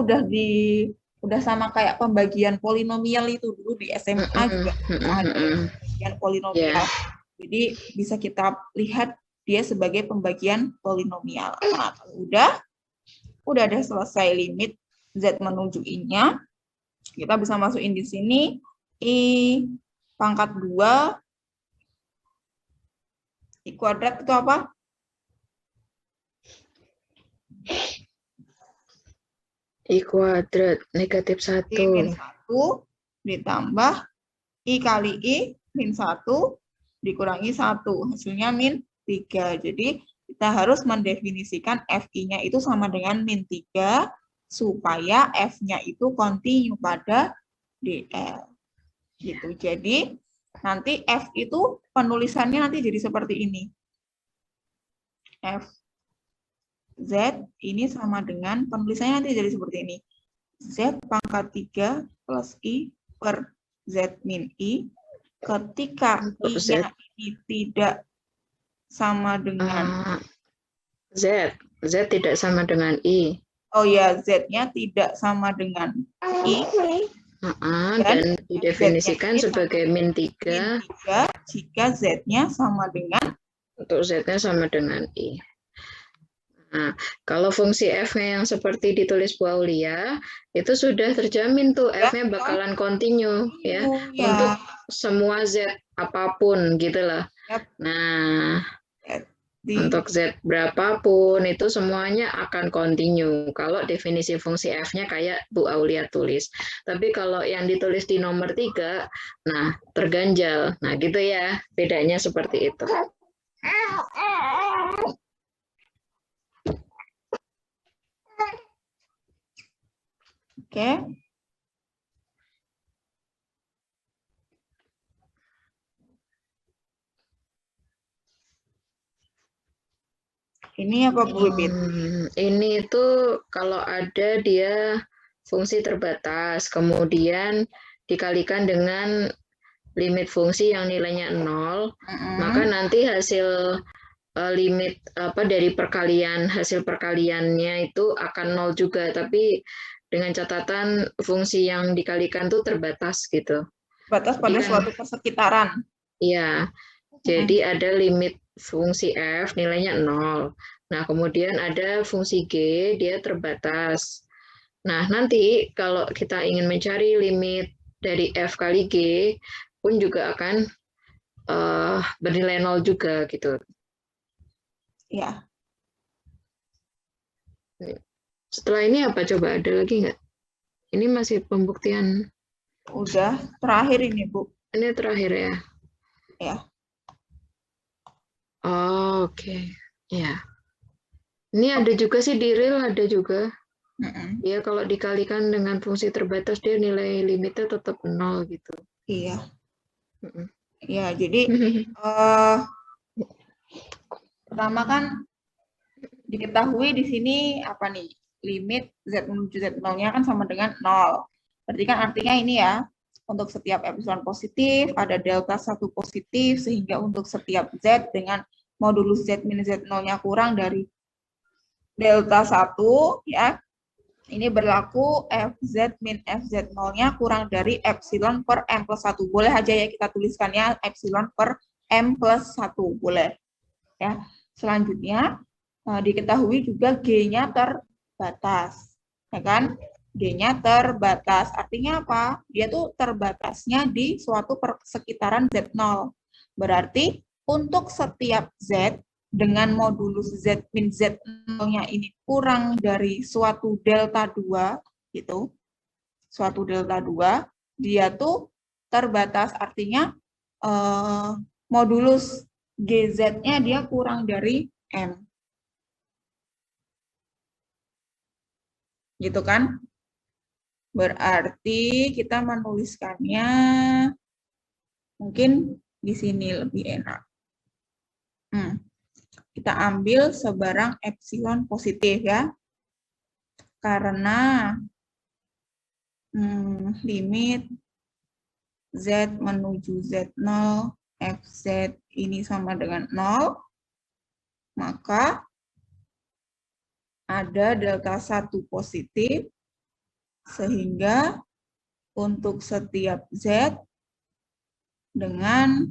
udah sama kayak pembagian polinomial itu dulu di SMA juga ada pembagian polinomial. Jadi bisa kita lihat dia sebagai pembagian polinomial. Nah, kalau udah ada selesai limit Z menuju I-nya, kita bisa masukin di sini I pangkat 2 I kuadrat itu apa? I kuadrat negatif 1. I min 1 ditambah I kali I min 1 dikurangi 1. Hasilnya min 3. Jadi kita harus mendefinisikan FI-nya itu sama dengan min 3 supaya F-nya itu kontinu pada DL. Gitu. Jadi nanti F itu penulisannya nanti jadi seperti ini. F Z ini sama dengan penulisannya nanti jadi seperti ini. Z pangkat 3 plus I per Z min I. Ketika I-nya ini tidak sama dengan Z tidak sama dengan I. Oh ya, Z-nya tidak sama dengan I. Dan didefinisikan sebagai min 3 jika Z-nya sama dengan untuk Z-nya sama dengan I. Nah, kalau fungsi F-nya yang seperti ditulis Bu Aulia, itu sudah terjamin tuh F-nya bakalan kontinu ya, untuk semua Z apapun gitu loh. Nah, Untuk Z berapapun itu semuanya akan continue. Kalau definisi fungsi F-nya kayak Bu Aulia tulis. Tapi kalau yang ditulis di nomor 3, nah terganjal. Nah gitu ya, bedanya seperti itu. Oke. Ini apa Bu Wipit? Ini itu kalau ada dia fungsi terbatas, kemudian dikalikan dengan limit fungsi yang nilainya 0, maka nanti hasil limit dari perkalian, hasil perkaliannya itu akan 0 juga, tapi dengan catatan fungsi yang dikalikan itu terbatas gitu. Batas pada suatu persekitaran. Iya, jadi ada limit fungsi F nilainya 0. Nah, kemudian ada fungsi G, dia terbatas. Nah, nanti kalau kita ingin mencari limit dari F kali G, pun juga akan bernilai 0 juga gitu. Ya. Setelah ini apa coba, ada lagi nggak? Ini masih pembuktian. Udah, terakhir ini Bu. Ini terakhir ya? Ya. Oh, oke. Ya. Ini ada juga sih di real, ada juga. Ya, kalau dikalikan dengan fungsi terbatas, dia nilai limitnya tetap 0 gitu. Iya. Ya, jadi pertama kan diketahui di sini apa nih? Limit Z menuju Z0-nya kan sama dengan 0. Berarti kan artinya ini ya, untuk setiap epsilon positif ada delta 1 positif, sehingga untuk setiap Z dengan modulus Z min Z0-nya kurang dari delta 1 ya. Ini berlaku Fz min Fz0-nya kurang dari epsilon per M plus 1. Boleh aja ya kita tuliskannya epsilon per M plus 1. Boleh. Ya. Selanjutnya, diketahui juga G-nya terbatas. Ya kan? G-nya terbatas. Artinya apa? Dia tuh terbatasnya di suatu persekitaran Z0. Berarti untuk setiap Z dengan modulus Z min Z0-nya ini kurang dari suatu delta 2, gitu. Suatu delta 2, dia tuh terbatas, artinya modulus GZ-nya dia kurang dari M. Gitu kan? Berarti kita menuliskannya mungkin di sini lebih enak. Kita ambil sebarang epsilon positif ya. Karena limit Z menuju Z0 Fz ini sama dengan 0, maka ada delta 1 positif, sehingga untuk setiap Z dengan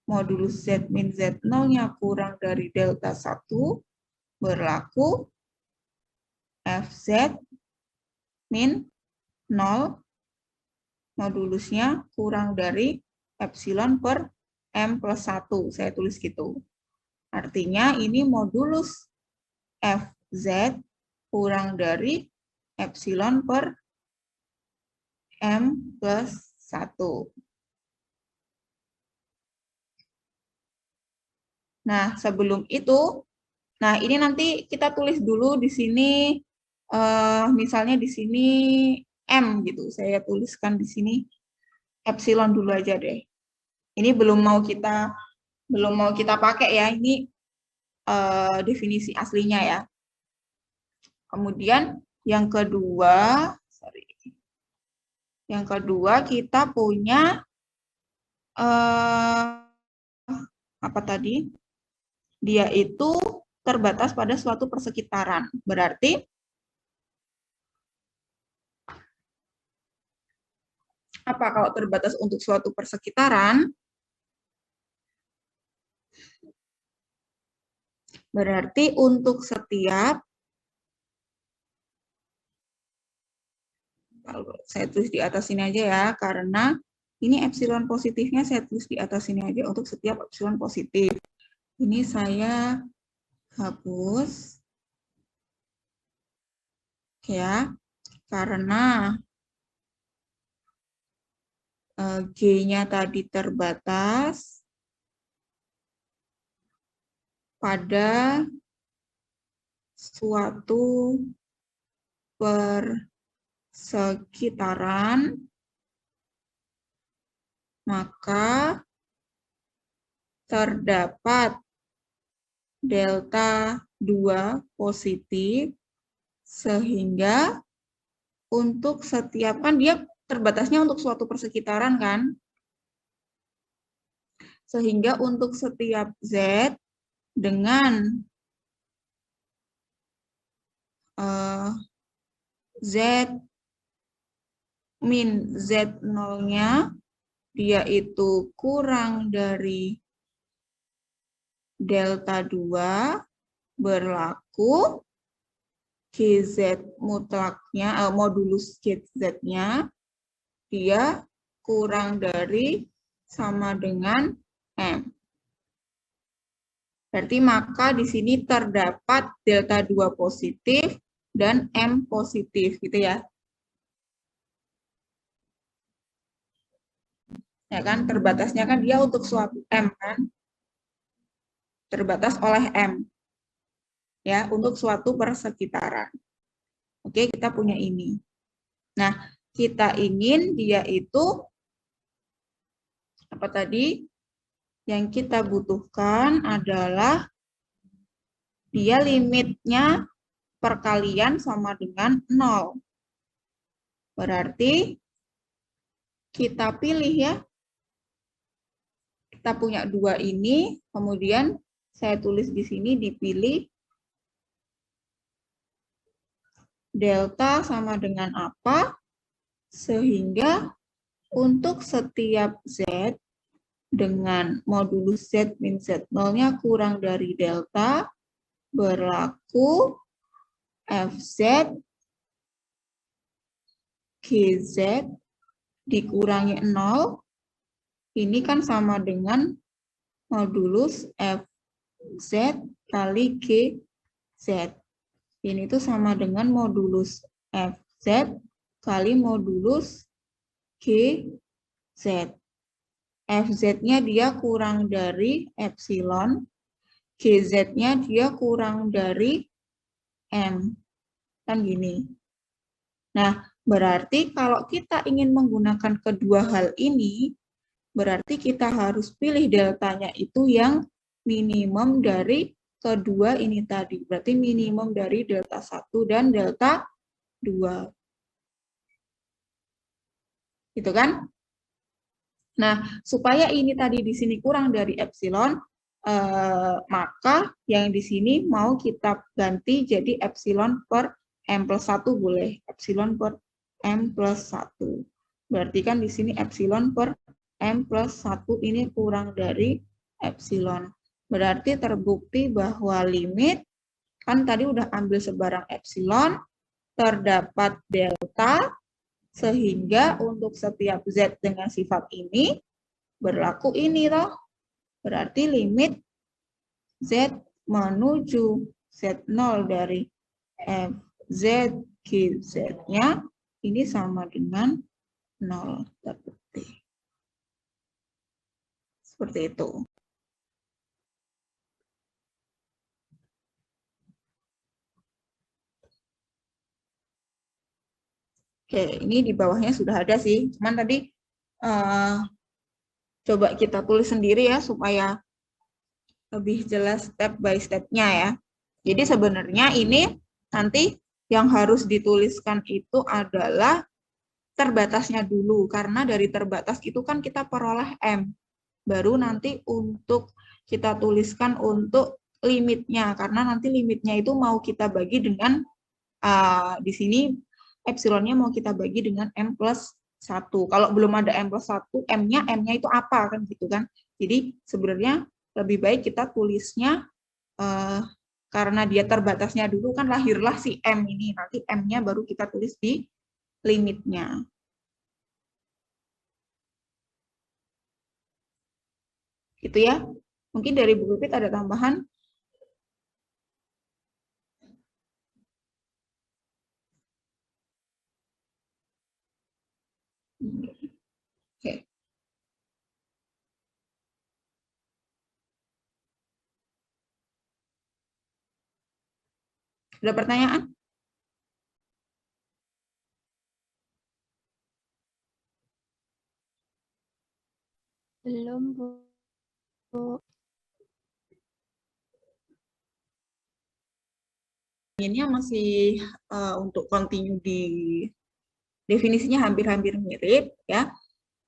modulus Z min Z0-nya kurang dari delta 1, berlaku Fz min 0, modulusnya kurang dari epsilon per M plus 1. Saya tulis gitu. Artinya ini modulus Fz kurang dari epsilon per M plus 1. Nah, sebelum itu, nah ini nanti kita tulis dulu di sini, misalnya di sini M gitu. Saya tuliskan di sini epsilon dulu aja deh. Ini belum mau kita pakai ya. Ini definisi aslinya ya. Kemudian yang kedua, kita punya apa tadi? Dia itu terbatas pada suatu persekitaran. Berarti apa kalau terbatas untuk suatu persekitaran? Berarti untuk setiap, saya tulis di atas sini aja ya, karena ini epsilon positifnya saya tulis di atas sini aja untuk setiap epsilon positif. Ini saya hapus. Ya, karena G-nya tadi terbatas pada suatu persekitaran, maka terdapat delta 2 positif, sehingga untuk setiap, kan dia terbatasnya untuk suatu persekitaran kan, sehingga untuk setiap Z dengan Z min Z0-nya dia itu kurang dari delta 2, berlaku GZ mutlaknya, modulus GZ-nya dia kurang dari sama dengan M. Berarti maka di sini terdapat delta 2 positif dan M positif gitu ya. Ya kan, terbatasnya kan dia untuk suatu M kan. Terbatas oleh M. Ya, untuk suatu persekitaran. Oke, kita punya ini. Nah, kita ingin dia itu apa tadi? Yang kita butuhkan adalah dia limitnya perkalian sama dengan 0. Berarti kita pilih ya. Kita punya 2 ini, kemudian saya tulis di sini dipilih delta sama dengan apa, sehingga untuk setiap Z dengan modulus Z min Z0-nya kurang dari delta, berlaku FZ GZ dikurangi 0, ini kan sama dengan modulus FZ kali GZ. Ini tuh sama dengan modulus FZ kali modulus GZ. FZ-nya dia kurang dari epsilon, GZ-nya dia kurang dari M. Kan gini. Nah, berarti kalau kita ingin menggunakan kedua hal ini, berarti kita harus pilih deltanya itu yang minimum dari kedua ini tadi. Berarti minimum dari delta 1 dan delta 2. Gitu kan? Nah, supaya ini tadi di sini kurang dari epsilon, maka yang di sini mau kita ganti jadi epsilon per M plus 1 boleh. Epsilon per M plus 1. Berarti kan di sini epsilon per M plus 1 ini kurang dari epsilon. Berarti terbukti bahwa limit, kan tadi udah ambil sebarang epsilon, terdapat delta, sehingga untuk setiap Z dengan sifat ini, berlaku ini toh. Berarti limit Z menuju Z0 dari FZ GZ-nya, ini sama dengan 0. Terbukti. Seperti itu. Oke, ini di bawahnya sudah ada sih. Cuman tadi coba kita tulis sendiri ya, supaya lebih jelas step by step-nya ya. Jadi sebenarnya ini nanti yang harus dituliskan itu adalah terbatasnya dulu. Karena dari terbatas itu kan kita peroleh M. Baru nanti untuk kita tuliskan untuk limitnya. Karena nanti limitnya itu mau kita bagi dengan, di sini epsilonnya mau kita bagi dengan M plus 1. Kalau belum ada M plus 1, M-nya itu apa kan gitu kan. Jadi sebenarnya lebih baik kita tulisnya, karena dia terbatasnya dulu kan lahirlah si M ini. Nanti M-nya baru kita tulis di limitnya. Gitu ya. Mungkin dari Bu Pipit ada tambahan? Oke. Ada pertanyaan? Belum, Bu. Ini masih untuk continue di definisinya hampir-hampir mirip ya.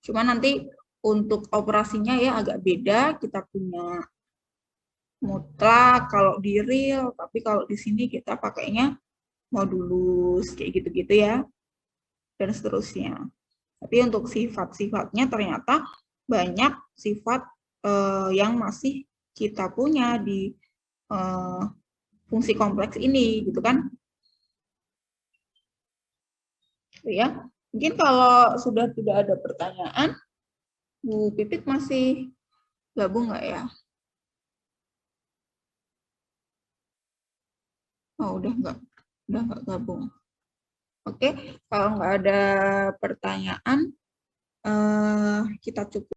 Cuma nanti untuk operasinya ya agak beda. Kita punya mutlak kalau di real, tapi kalau di sini kita pakainya modulus kayak gitu-gitu ya. Dan seterusnya. Tapi untuk sifat-sifatnya ternyata banyak sifat yang masih kita punya di fungsi kompleks ini, gitu kan? Ya, mungkin kalau sudah tidak ada pertanyaan, Bu Pipit masih gabung nggak ya? Oh, udah nggak gabung. Oke, kalau nggak ada pertanyaan, kita cukup.